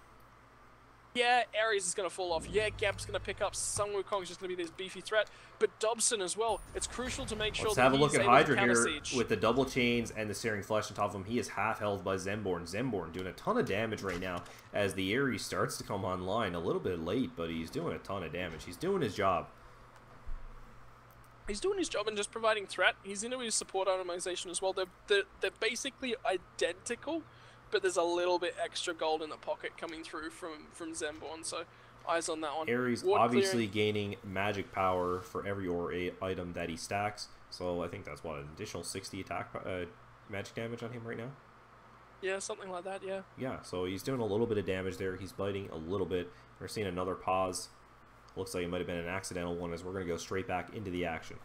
Yeah, Ares is going to fall off. Yeah, Gap's going to pick up. Sun Wukong's just going to be this beefy threat. But Dobson as well. It's crucial to make sure Let's that have a look at Hydra here siege. with the double chains and the Searing Flesh on top of him. He is half held by Zemborn. Zemborn doing a ton of damage right now as the Ares starts to come online. A little bit late, but he's doing a ton of damage. He's doing his job. He's doing his job and just providing threat. He's into his support itemization as well. They're basically identical, but there's a little bit extra gold in the pocket coming through from Zemborn, so eyes on that one. Ares obviously gaining magic power for every item that he stacks, so I think that's what, an additional 60 attack magic damage on him right now? Yeah, something like that, yeah. Yeah, so he's doing a little bit of damage there. He's biting a little bit. We're seeing another pause. Looks like it might have been an accidental one as we're going to go straight back into the action.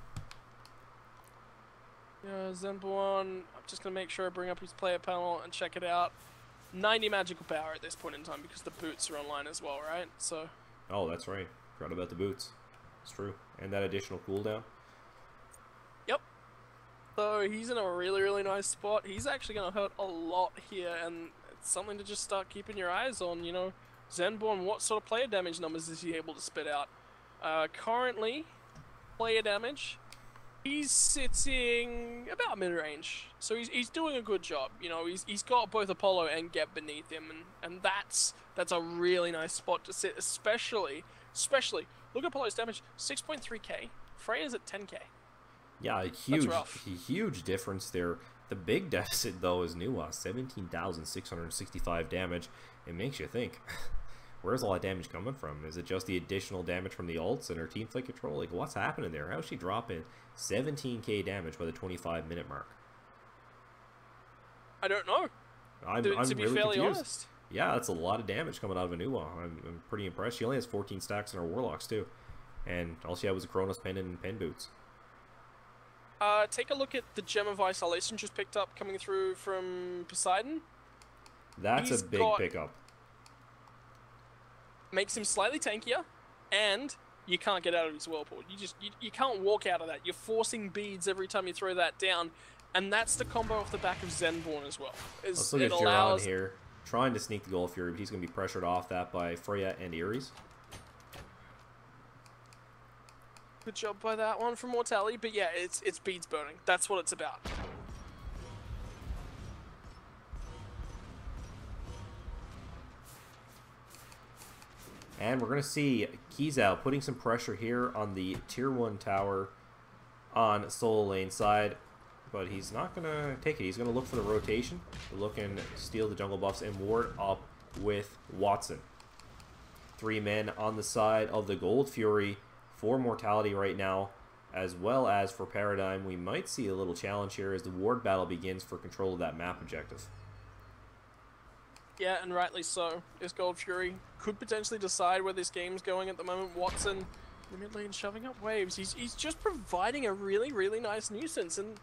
Yeah, Zemborn, I'm just going to make sure I bring up his player panel and check it out. 90 magical power at this point in time because the boots are online as well, right? So. Oh, that's right. Forgot about the boots. It's true. And that additional cooldown. Yep. So he's in a really, really nice spot. He's actually going to hurt a lot here, and it's something to just start keeping your eyes on, you know. Zemborn, what sort of player damage numbers is he able to spit out? Currently, player damage, he's sitting about mid-range. So he's doing a good job. You know, he's got both Apollo and Geb beneath him, and that's a really nice spot to sit, especially, look at Apollo's damage, 6.3k. Freya's at 10k. Yeah, huge difference there. The big deficit, though, is Nuwa, 17,665 damage. It makes you think, where's all that damage coming from? Is it just the additional damage from the ults and her team fight control? Like, what's happening there? How's she dropping 17k damage by the 25-minute mark? I don't know. I'm to be really fairly confused. honest. Yeah, that's a lot of damage coming out of a Nuwa. I'm pretty impressed. She only has 14 stacks in her Warlocks, too. And all she had was a Chronos Pen and Pen Boots. Take a look at the Gem of Isolation just picked up coming through from Poseidon. That's a big pickup. Makes him slightly tankier, and you can't get out of his Whirlpool. You can't walk out of that. You're forcing beads every time you throw that down, and that's the combo off the back of Zenborn as well. Let's look at Jiron here, trying to sneak the Gold Fury, but he's going to be pressured off that by Freya and Ares. Good job by that one from Mortality, but yeah, it's beads burning. That's what it's about. And we're going to see Kizao putting some pressure here on the Tier 1 tower on solo lane side. But he's not going to take it. He's going to look for the rotation. Look and steal the jungle buffs and ward up with Watson. 3 men on the side of the Gold Fury for Mortality right now, as well as for Paradigm. We might see a little challenge here as the ward battle begins for control of that map objective. Yeah, and rightly so. This Gold Fury could potentially decide where this game's going at the moment. Watson, in the mid lane, shoving up waves. He's just providing a really, really nice nuisance. And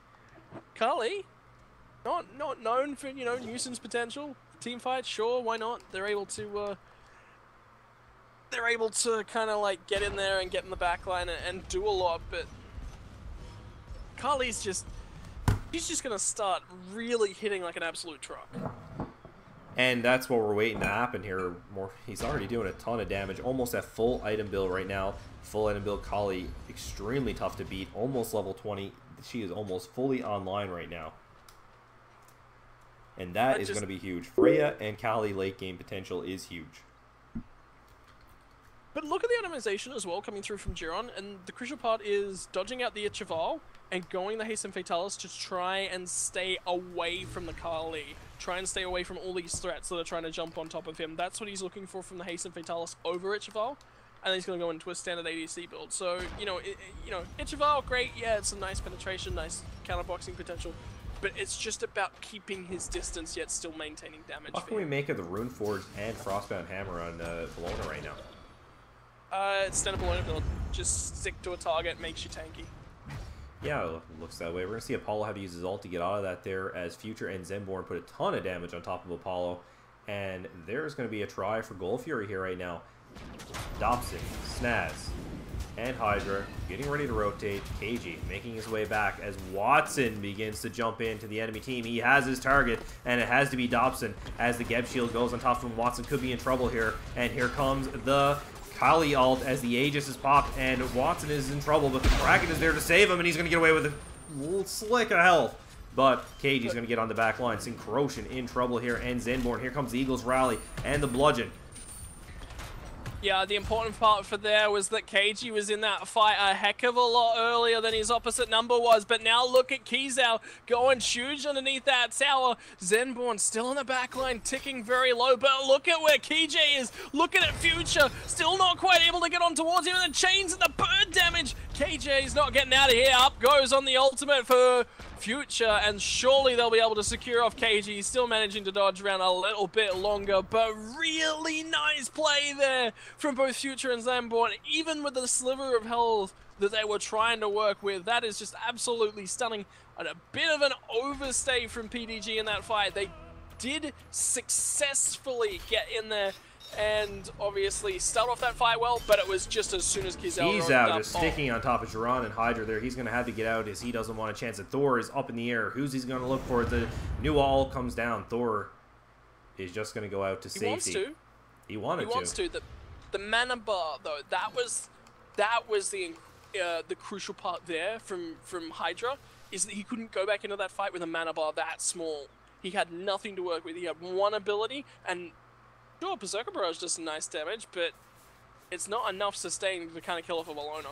Kali, not known for, you know, nuisance potential. Team fight, sure, why not? They're able to kind of like get in there and get in the backline and do a lot, but Kali's he's just gonna start really hitting like an absolute truck. And that's what we're waiting to happen here. He's already doing a ton of damage, almost at full item build right now. Full item build Kali, extremely tough to beat, almost level 20. She is almost fully online right now. And that is going to be huge. Freya and Kali late game potential is huge. But look at the itemization as well coming through from Jiron, and the crucial part is dodging out the Ichival and going the Hasten Fatalis to try and stay away from the Kali. Try and stay away from all these threats that are trying to jump on top of him. That's what he's looking for from the Hasten Fatalis over Ichival, and then he's going to go into a standard ADC build. So, you know, Ichival, great, yeah, it's a nice penetration, nice counterboxing potential, but it's just about keeping his distance yet still maintaining damage. What can we make of the Runeforge and Frostbound Hammer on Bologna right now? It's standard Bologna build. Just stick to a target, makes you tanky. Yeah, it looks that way. We're going to see Apollo have to use his ult to get out of that there, as Future and Zenborn put a ton of damage on top of Apollo. And there's going to be a try for Gold Fury here right now. Dobson, Snaz, and Hydra getting ready to rotate. KG making his way back as Watson begins to jump into the enemy team. He has his target, and it has to be Dobson as the Geb shield goes on top of him. Watson could be in trouble here, and here comes the Kali ult as the Aegis is popped, and Watson is in trouble, but the Kraken is there to save him, and he's going to get away with a little slick of health. But KG's going to get on the back line. Syncrotion in trouble here, and Zenborn. Here comes the Eagles rally and the Bludgeon. Yeah, the important part for there was that KG was in that fight a heck of a lot earlier than his opposite number was, but now look at Kizao going huge underneath that tower. Zenborn still in the back line, ticking very low, but look at where KJ is. Look at it, Future, still not quite able to get on towards him, and the chains and the bird damage. KJ's not getting out of here. Up goes on the ultimate for Future, and surely they'll be able to secure off KG. Still managing to dodge around a little bit longer, but really nice play there from both Future and Zenborn, even with the sliver of health that they were trying to work with. That is just absolutely stunning, and a bit of an overstay from PDG in that fight. They did successfully get in there and obviously start off that fight well, but it was just as soon as He's out, just sticking on top of Jiron and Hydra there. He's going to have to get out as he doesn't want a chance. That Thor is up in the air. Who's he's going to look for? The new ult comes down. Thor is just going to go out to safety. He wants to. The mana bar, though, that was the crucial part there from Hydra, is that he couldn't go back into that fight with a mana bar that small. He had nothing to work with. He had one ability, and sure, Berserker Barrage does some nice damage, but it's not enough sustain to kind of kill off a Bologna.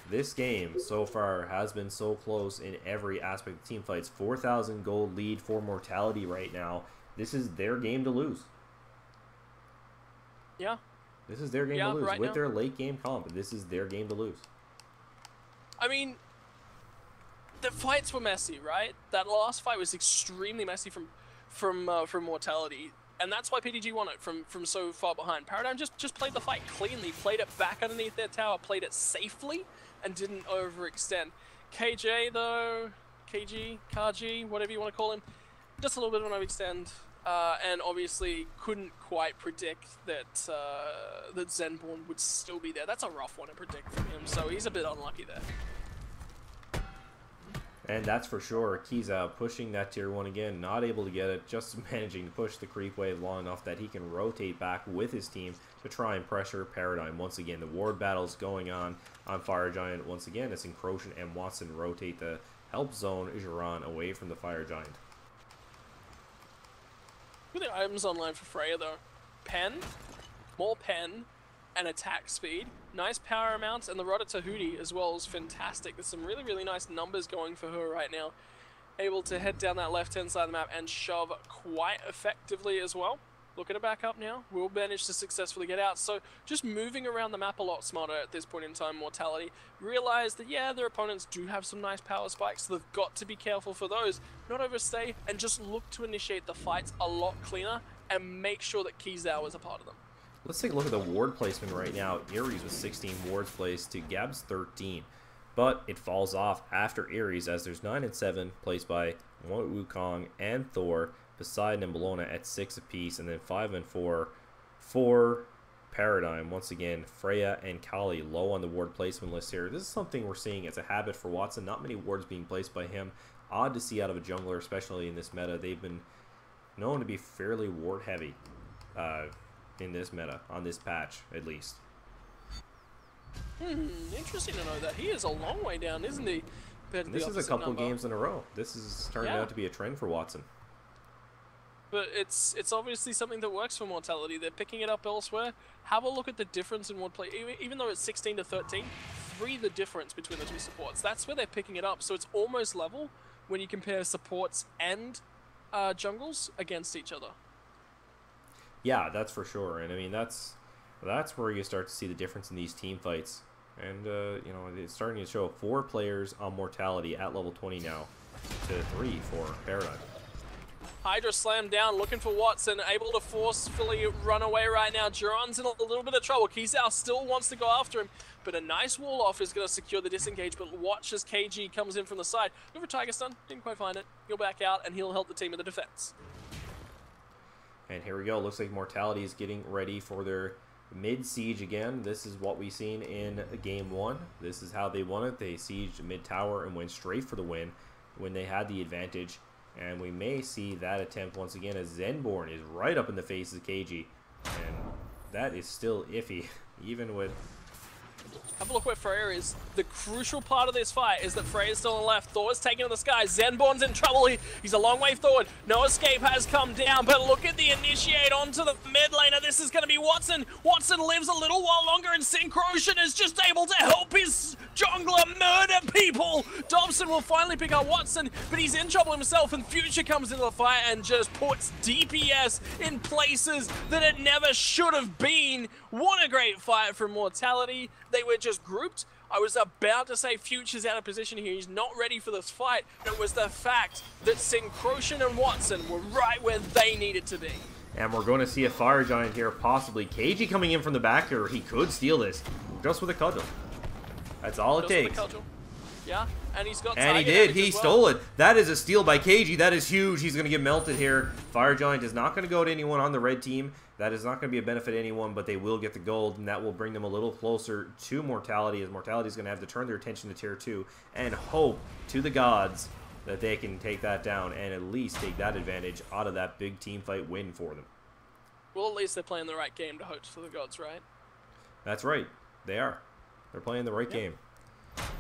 This game so far has been so close in every aspect of team fights. 4,000 gold lead for Mortality right now. This is their game to lose. Yeah. This is their game to lose. Right with their late game comp, this is their game to lose. I mean, the fights were messy, right? That last fight was extremely messy from from Mortality. And that's why PDG won it from so far behind. Paradigm just played the fight cleanly, played it back underneath their tower, played it safely, and didn't overextend. KJ though, Kaji, whatever you want to call him, just a little bit of an overextend, and obviously couldn't quite predict that that Zenborn would still be there. That's a rough one to predict from him, so he's a bit unlucky there. And that's for sure. Kiza pushing that tier 1 again, not able to get it, just managing to push the creep wave long enough that he can rotate back with his team to try and pressure Paradigm. Once again, the ward battle's going on Fire Giant. Once again, it's Encrotion and Watson rotate the help zone Jiran away from the Fire Giant. Look at the items online for Freya though. Pen, more pen, and attack speed. Nice power amounts, and the Rod Tahuti as well is fantastic. There's some really, really nice numbers going for her right now. Able to head down that left-hand side of the map and shove quite effectively as well. Look at her back up now. Will manage to successfully get out. So just moving around the map a lot smarter at this point in time, Mortality. Realize that, yeah, their opponents do have some nice power spikes, so they've got to be careful for those. Not overstay, and just look to initiate the fights a lot cleaner and make sure that Kizao is a part of them. Let's take a look at the ward placement right now. Ares with 16 wards placed to Gab's 13. But it falls off after Ares as there's 9 and 7 placed by Wukong and Thor, Poseidon and Bellona at 6 apiece, and then 5 and 4 for Paradigm. Once again, Freya and Kali low on the ward placement list here. This is something we're seeing as a habit for Watson. Not many wards being placed by him. Odd to see out of a jungler, especially in this meta. They've been known to be fairly ward heavy. In this meta, on this patch, at least. Interesting to know that. He is a long way down, isn't he? This is a couple games in a row. This is turning out to be a trend for Watson. But it's obviously something that works for Mortality. They're picking it up elsewhere. Have a look at the difference in ward play. Even though it's 16 to 13, 3 the difference between the two supports. That's where they're picking it up. So it's almost level when you compare supports and jungles against each other. Yeah, that's for sure, and I mean that's where you start to see the difference in these team fights, and you know, it's starting to show 4 players on Mortality at level 20 now to 3 for Paradigm. Hydra slammed down, looking for Watson, able to forcefully run away right now. Jiran's in a little bit of trouble. Kizao still wants to go after him, but a nice wall off is going to secure the disengage, but watch as KG comes in from the side. Go for Tiger Stun, didn't quite find it. He'll back out, and he'll help the team in the defense. And here we go. Looks like Mortality is getting ready for their mid-siege again. This is what we've seen in Game 1. This is how they won it. They sieged mid-tower and went straight for the win when they had the advantage. And we may see that attempt once again as Zenborn is right up in the face of KG. And that is still iffy, even with... Have a look where Freya is. The crucial part of this fight is that Freya's still on the left. Thor's taken to the sky. Zenborn's in trouble. He's a long way forward. No escape has come down, but look at the initiate onto the mid laner. This is going to be Watson. Watson lives a little while longer, and Syncrocian is just able to help his jungler murder people. Dobson will finally pick up Watson, but he's in trouble himself, and Future comes into the fight and just puts DPS in places that it never should have been. What a great fight from Mortality. They were just grouped. I was about to say Future's out of position here. He's not ready for this fight. It was the fact that Syncrocian and Watson were right where they needed to be. And we're going to see a Fire Giant here, possibly. KG coming in from the back here. He could steal this just with a cudgel. That's all it takes. Yeah, and he's got and he did. He stole it. That is a steal by KG. That is huge. He's going to get melted here. Fire Giant is not going to go to anyone on the red team. That is not going to be a benefit to anyone, but they will get the gold, and that will bring them a little closer to Mortality, as Mortality is going to have to turn their attention to Tier 2 and hope to the gods that they can take that down and at least take that advantage out of that big team fight win for them. Well, at least they're playing the right game to hope for the gods, right? That's right. They are. They're playing the right game.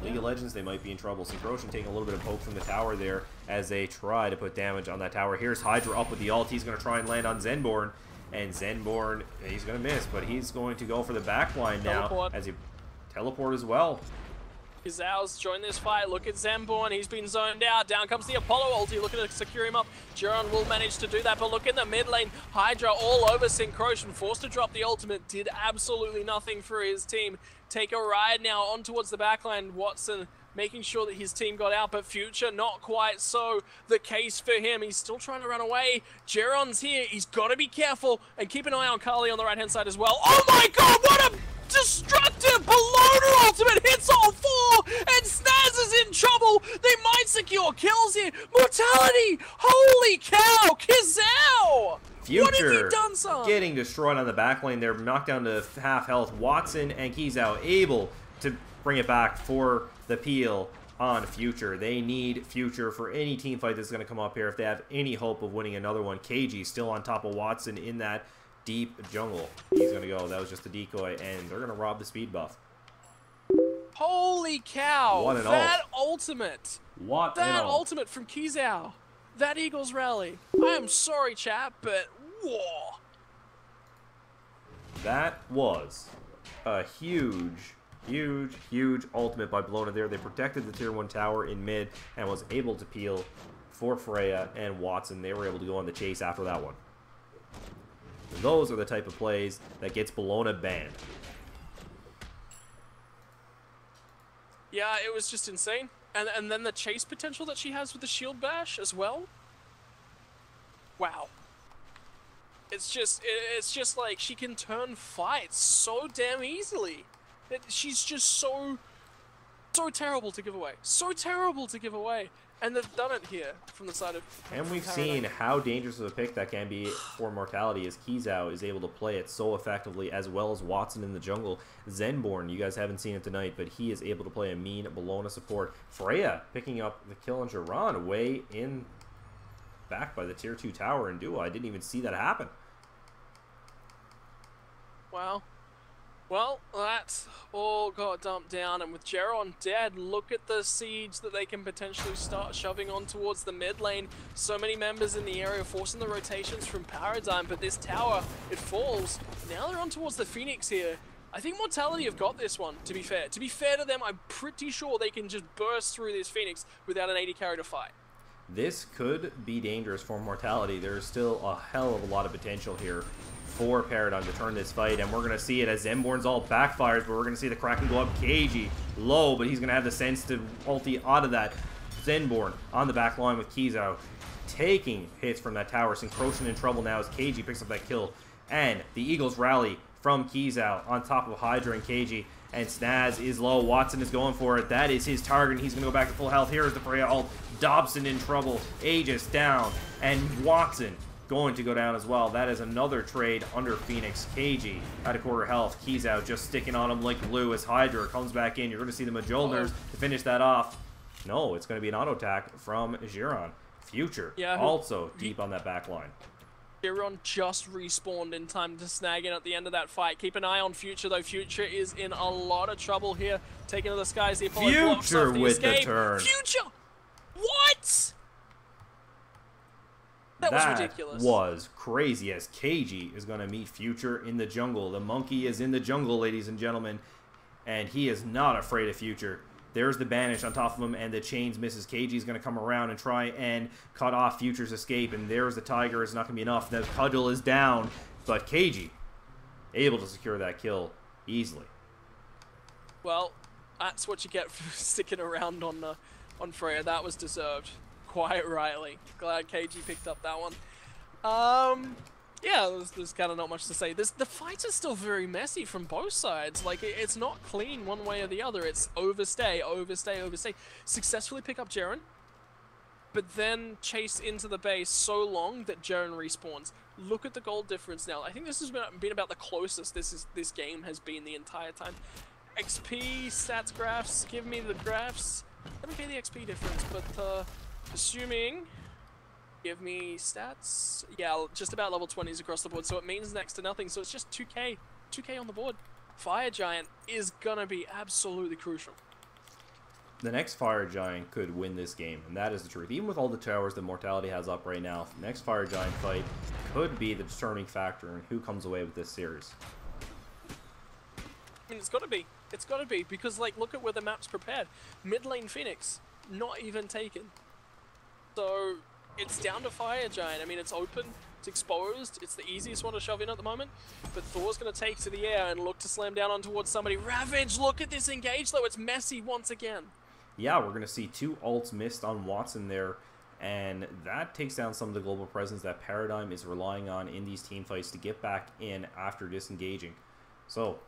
League of Legends, they might be in trouble. Syncrocian taking a little bit of poke from the tower there as they try to put damage on that tower. Here's Hydra up with the ult. He's going to try and land on Zenborn. And Zenborn, he's going to miss, but he's going to go for the backline now as he teleport as well. Kizao's joined this fight. Look at Zenborn. He's been zoned out. Down comes the Apollo ulti, looking to secure him up. Jiran will manage to do that, but look in the mid lane. Hydra all over Syncrocian, forced to drop the ultimate. Did absolutely nothing for his team. Take a ride now on towards the backline. Watson making sure that his team got out, but Future, not quite so the case for him. He's still trying to run away. Geron's here. He's got to be careful and keep an eye on Carly on the right-hand side as well. Oh my god, what a destructive Bologna ultimate hits all four, and Snaz is in trouble. They might secure kills here. Mortality, holy cow, Kizao! Future what have you done, son? Getting destroyed on the back lane. They're knocked down to half health. Watson and Kizao able to bring it back for the peel on Future. They need Future for any team fight that's going to come up here if they have any hope of winning another one. KG still on top of Watson in that deep jungle. He's going to go. That was just a decoy, and they're going to rob the speed buff. Holy cow! What an that ultimate! What that an ultimate from Kizao! That Eagles rally! I am sorry, chat, but whoa! That was a huge ultimate by Bologna there. They protected the tier 1 tower in mid and was able to peel for Freya and Watson. They were able to go on the chase after that one. Those are the type of plays that gets Bologna banned. Yeah, it was just insane. And then the chase potential that she has with the shield bash as well. Wow. It's just like she can turn fights so damn easily. She's just so terrible to give away. So terrible to give away. And they've done it here from the side of... And we've seen how dangerous of a pick that can be for Mortality, as Kizao is able to play it so effectively, as well as Watson in the jungle. Zenborn, you guys haven't seen it tonight, but he is able to play a mean Bologna support. Freya picking up the kill on Jiran way in back by the tier 2 tower in duo. I didn't even see that happen. Wow. Well, that all got dumped down, and with Geron dead, look at the siege that they can potentially start shoving on towards the mid lane. So many members in the area forcing the rotations from Paradigm, but this tower, it falls. Now they're on towards the Phoenix here. I think Mortality have got this one, to be fair. To be fair to them, I'm pretty sure they can just burst through this Phoenix without an 80 carry to fight. This could be dangerous for Mortality. There's still a hell of a lot of potential here for Paradigm to turn this fight, and we're going to see it as Zenborn's ult backfires, but we're going to see the Kraken go up. KG low, but he's going to have the sense to ulti out of that. Zenborn on the back line with Kizao taking hits from that tower. Syncrocian in trouble now as KG picks up that kill, and the Eagles rally from Kizao on top of Hydra and KG, and Snaz is low. Watson is going for it. That is his target, and he's going to go back to full health. Here is the Freya ult. Dobson in trouble. Aegis down, and Watson going to go down as well. That is another trade under Phoenix. KG at a quarter health. Kizao just sticking on him like glue as Hydra comes back in. You're going to see the Majolners to finish that off. No, it's going to be an auto attack from Jiran. Future also deep on that back line. Jiran just respawned in time to snag in at the end of that fight. Keep an eye on Future, though. Future is in a lot of trouble here. Taking to the skies. The Apollo blocks off the escape. The turn. Future! What? That was ridiculous. Was crazy, as KG is going to meet Future in the jungle. The monkey is in the jungle, ladies and gentlemen, and he is not afraid of Future. There's the banish on top of him, and the chains misses. KG is going to come around and try and cut off Future's escape, and there's the tiger. It's not going to be enough. The cudgel is down, but KG able to secure that kill easily. Well, that's what you get for sticking around on Freya. That was deserved. Quite rightly. Glad KG picked up that one. Yeah, there's kind of not much to say. The fights are still very messy from both sides. Like, it's not clean one way or the other. It's overstay, overstay, overstay. Successfully pick up Jaren, but then chase into the base so long that Jaren respawns. Look at the gold difference now. I think this has been about the closest this game has been the entire time. XP, stats graphs, give me the graphs. Let me pay the XP difference, but assuming, give me stats. Yeah, just about level 20s across the board, so it means next to nothing. So it's just 2k on the board. Fire Giant is gonna be absolutely crucial. The next Fire Giant could win this game, and that is the truth. Even with all the towers that Mortality has up right now, the next Fire Giant fight could be the determining factor in who comes away with this series. I mean, it's gotta be. It's gotta be, because, like, look at where the map's prepared. Mid lane Phoenix, not even taken. So, it's down to Fire Giant. I mean, it's open, it's exposed, it's the easiest one to shove in at the moment. But Thor's going to take to the air and look to slam down on towards somebody. Ravage, look at this engage, though. It's messy once again. yeah, we're going to see 2 ults missed on Watson there. And that takes down some of the global presence that Paradigm is relying on in these team fights to get back in after disengaging. So,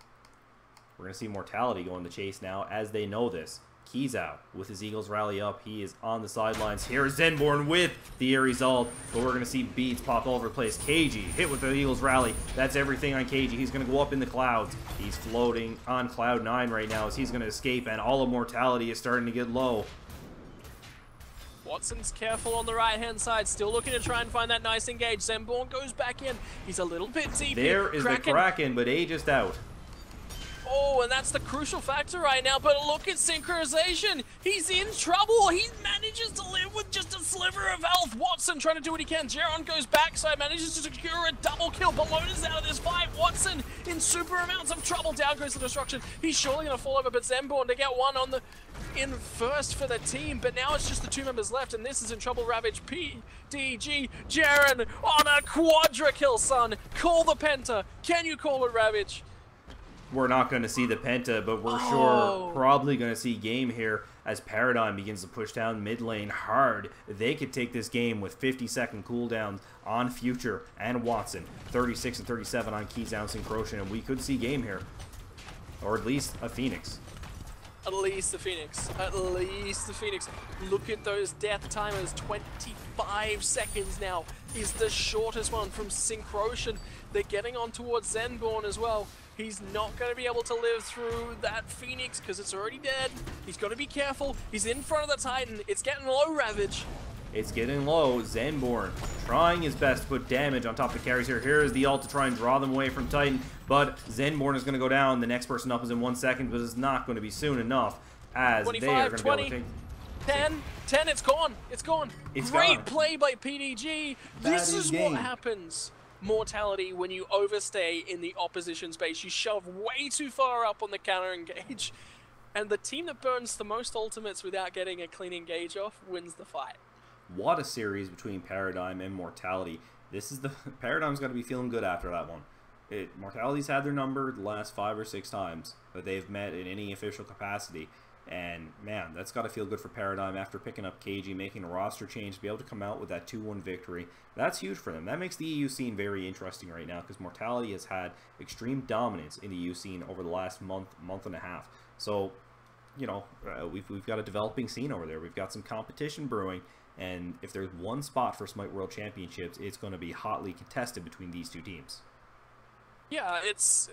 we're going to see Mortality go on the chase now as they know this. Keys out with his Eagles rally up. He is on the sidelines. Here is Zenborn with the Ares ult. But we're going to see beats pop all over the place. KG hit with the Eagles rally. That's everything on KG. He's going to go up in the clouds. He's floating on Cloud 9 right now as he's going to escape. And all of Mortality is starting to get low. Watson's careful on the right-hand side, still looking to try and find that nice engage. Zenborn goes back in. He's a little bit deep. There is the Kraken, but A just out. Oh, and that's the crucial factor right now, but look at synchronization. He's in trouble. He manages to live with just a sliver of health. Watson trying to do what he can. Jeron goes backside, manages to secure a double kill. Ballona's out of this fight. Watson in super amounts of trouble. Down goes the destruction. He's surely going to fall over, but Zenborn to get one on the in first for the team, but now it's just the 2 members left, and this is in trouble. Ravage, PDG, Jaren on a quadra kill, son. Call the Penta. Can you call it, Ravage? We're not going to see the Penta, but we're sure probably going to see game here as Paradigm begins to push down mid lane hard. They could take this game with 50-second cooldowns on Future and Watson. 36 and 37 on Keys, Ounce, and Crochet, and we could see game here. Or at least a Phoenix. At least the Phoenix. At least the Phoenix. Look at those death timers. 25 seconds now is the shortest one from Syncrotion. They're getting on towards Zenborn as well. He's not going to be able to live through that Phoenix because it's already dead. He's got to be careful. He's in front of the Titan. It's getting low, Ravage. It's getting low. Zenborn trying his best to put damage on top of the carries here. Here is the ult to try and draw them away from Titan, but Zenborn is going to go down. The next person up is in 1 second, but it's not going to be soon enough as 25, they are going to 20, be able to take... 10, it's gone. It's gone. Great play by PDG. This is what happens. Mortality when you overstay in the opposition space. You shove way too far up on the counter engage, and the team that burns the most ultimates without getting a clean engage off wins the fight. What a series between Paradigm and Mortality. This is the Paradigm's got to be feeling good after that one. Mortality's had their number the last 5 or 6 times that they've met in any official capacity. And man, that's got to feel good for Paradigm after picking up KG, making a roster change, to be able to come out with that 2-1 victory. That's huge for them. That makes the EU scene very interesting right now because Mortality has had extreme dominance in the EU scene over the last month and a half. So, you know, we've got a developing scene over there. We've got some competition brewing, and if there's one spot for Smite World Championships, it's going to be hotly contested between these 2 teams. Yeah, it's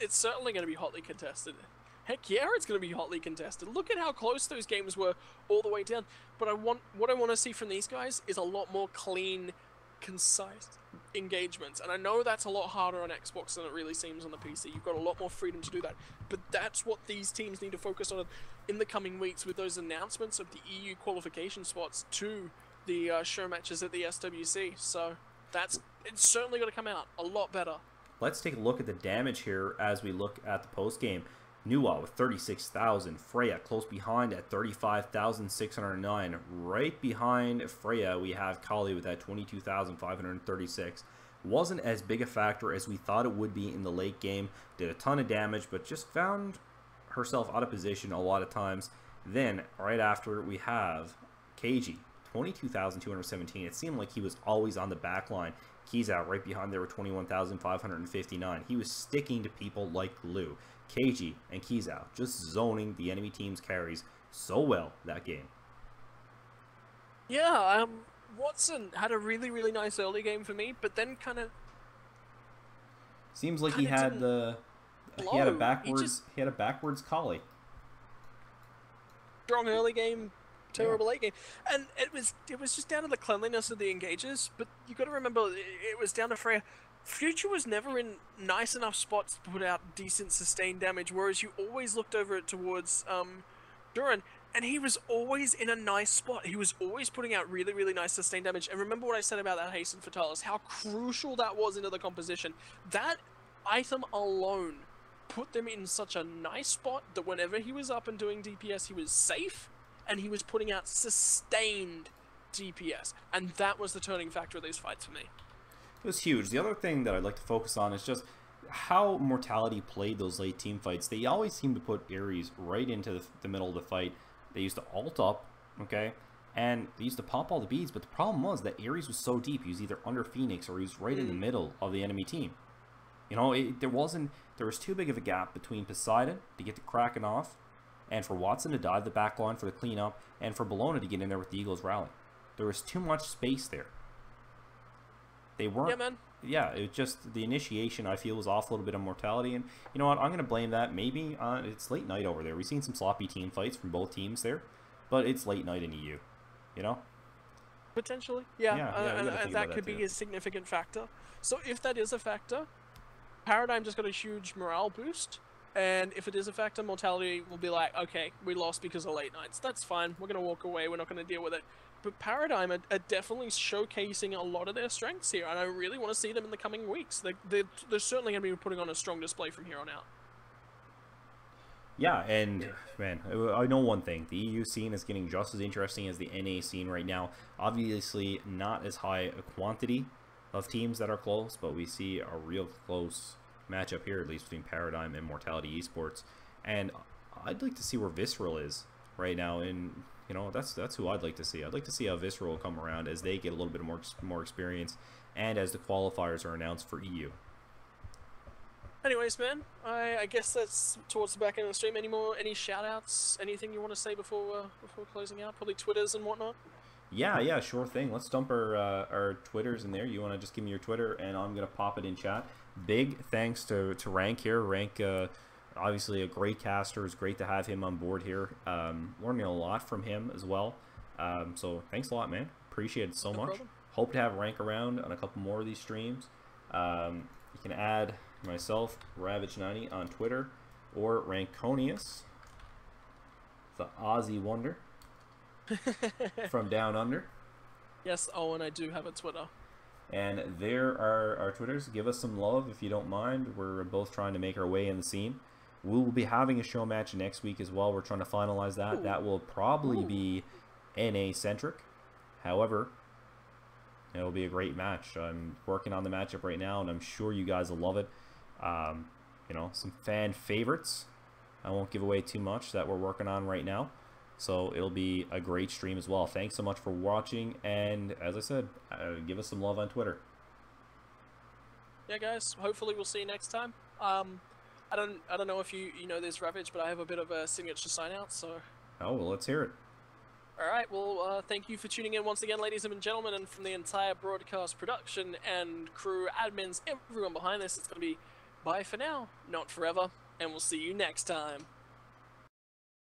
certainly going to be hotly contested. Heck yeah, it's going to be hotly contested. Look at how close those games were all the way down. But what I want to see from these guys is a lot more clean, concise engagements. And I know that's a lot harder on Xbox than it really seems on the PC. You've got a lot more freedom to do that. But that's what these teams need to focus on in the coming weeks with those announcements of the EU qualification spots to the show matches at the SWC. So it's certainly going to come out a lot better. Let's take a look at the damage here as we look at the post game. Nuwa with 36,000, Freya close behind at 35,609. Right behind Freya, we have Kali with that 22,536. Wasn't as big a factor as we thought it would be in the late game. Did a ton of damage, but just found herself out of position a lot of times. Then, right after, we have KG, 22,217. It seemed like he was always on the back line. Keys out right behind there with 21,559. He was sticking to people like glue. KG and Keys out just zoning the enemy team's carries so well that game. Yeah, Watson had a really, really nice early game for me, but then kind of seems like he had a backwards collie. Strong early game, terrible late game, and it was just down to the cleanliness of the engages. But you got to remember, it was down to Freya. Future was never in nice enough spots to put out decent sustained damage, whereas you always looked over it towards Duran, and he was always in a nice spot. He was always putting out really, really nice sustained damage. And remember what I said about that Hasten Fatalis, how crucial that was into the composition. That item alone put them in such a nice spot that whenever he was up and doing DPS, he was safe, and he was putting out sustained DPS. And that was the turning factor of these fights for me. It was huge. The other thing that I'd like to focus on is just how Mortality played those late team fights. They always seem to put Ares right into the middle of the fight, They used to ult up, okay? And they used to pop all the beads, but the problem was that Ares was so deep. He was either under Phoenix or he was right in the middle of the enemy team. You know, there was too big of a gap between Poseidon to get the Kraken off, and for Watson to dive the back line for the cleanup, and for Bologna to get in there with the Eagles rally. There was too much space there. They weren't. Yeah, man. Yeah, it just, the initiation, I feel, was off a little bit of Mortality. And you know what? I'm going to blame that. Maybe it's late night over there. We've seen some sloppy team fights from both teams there, but it's late night in EU. You know? Potentially. Yeah, and that could be a significant factor. So if that is a factor, Paradigm just got a huge morale boost. And if it is a factor, Mortality will be like, okay, we lost because of late nights. That's fine. We're going to walk away. We're not going to deal with it. But Paradigm are definitely showcasing a lot of their strengths here, and I really want to see them in the coming weeks. They're certainly going to be putting on a strong display from here on out. Yeah, and man, I know one thing. The EU scene is getting just as interesting as the NA scene right now. Obviously, not as high a quantity of teams that are close, but we see a real close matchup here, at least between Paradigm and Mortality eSports. And I'd like to see where Visceral is right now, and you know, that's who I'd like to see. I'd like to see how Visceral come around as they get a little bit more experience, and as the qualifiers are announced for EU. Anyways, man, I guess that's towards the back end of the stream. Any shout-outs? Anything you want to say before closing out? Probably Twitters and whatnot? Yeah, sure thing. Let's dump our Twitters in there. You want to just give me your Twitter, and I'm going to pop it in chat. Big thanks to Rank here. Rank, obviously a great caster. It's great to have him on board here. Learning a lot from him as well. So thanks a lot, man. Appreciate it so much. Problem. Hope to have Rank around on a couple more of these streams. You can add myself, Ravage90 on Twitter, or Rankonius, the Aussie Wonder from Down Under. Yes, Owen, I do have a Twitter. And there are our Twitters. Give us some love if you don't mind. We're both trying to make our way in the scene. We will be having a show match next week as well. We're trying to finalize that. Ooh. That will probably be NA-centric. However, it'll be a great match. I'm working on the matchup right now, and I'm sure you guys will love it. You know, some fan favorites. I won't give away too much that we're working on right now. So it'll be a great stream as well. Thanks so much for watching, and as I said, give us some love on Twitter. Yeah, guys. Hopefully we'll see you next time. I don't know if you know this, Ravage, but I have a bit of a signature sign out. So. Oh well, let's hear it. All right. Well, thank you for tuning in once again, ladies and gentlemen, and from the entire broadcast production and crew, admins, everyone behind this. It's gonna be bye for now, not forever, and we'll see you next time.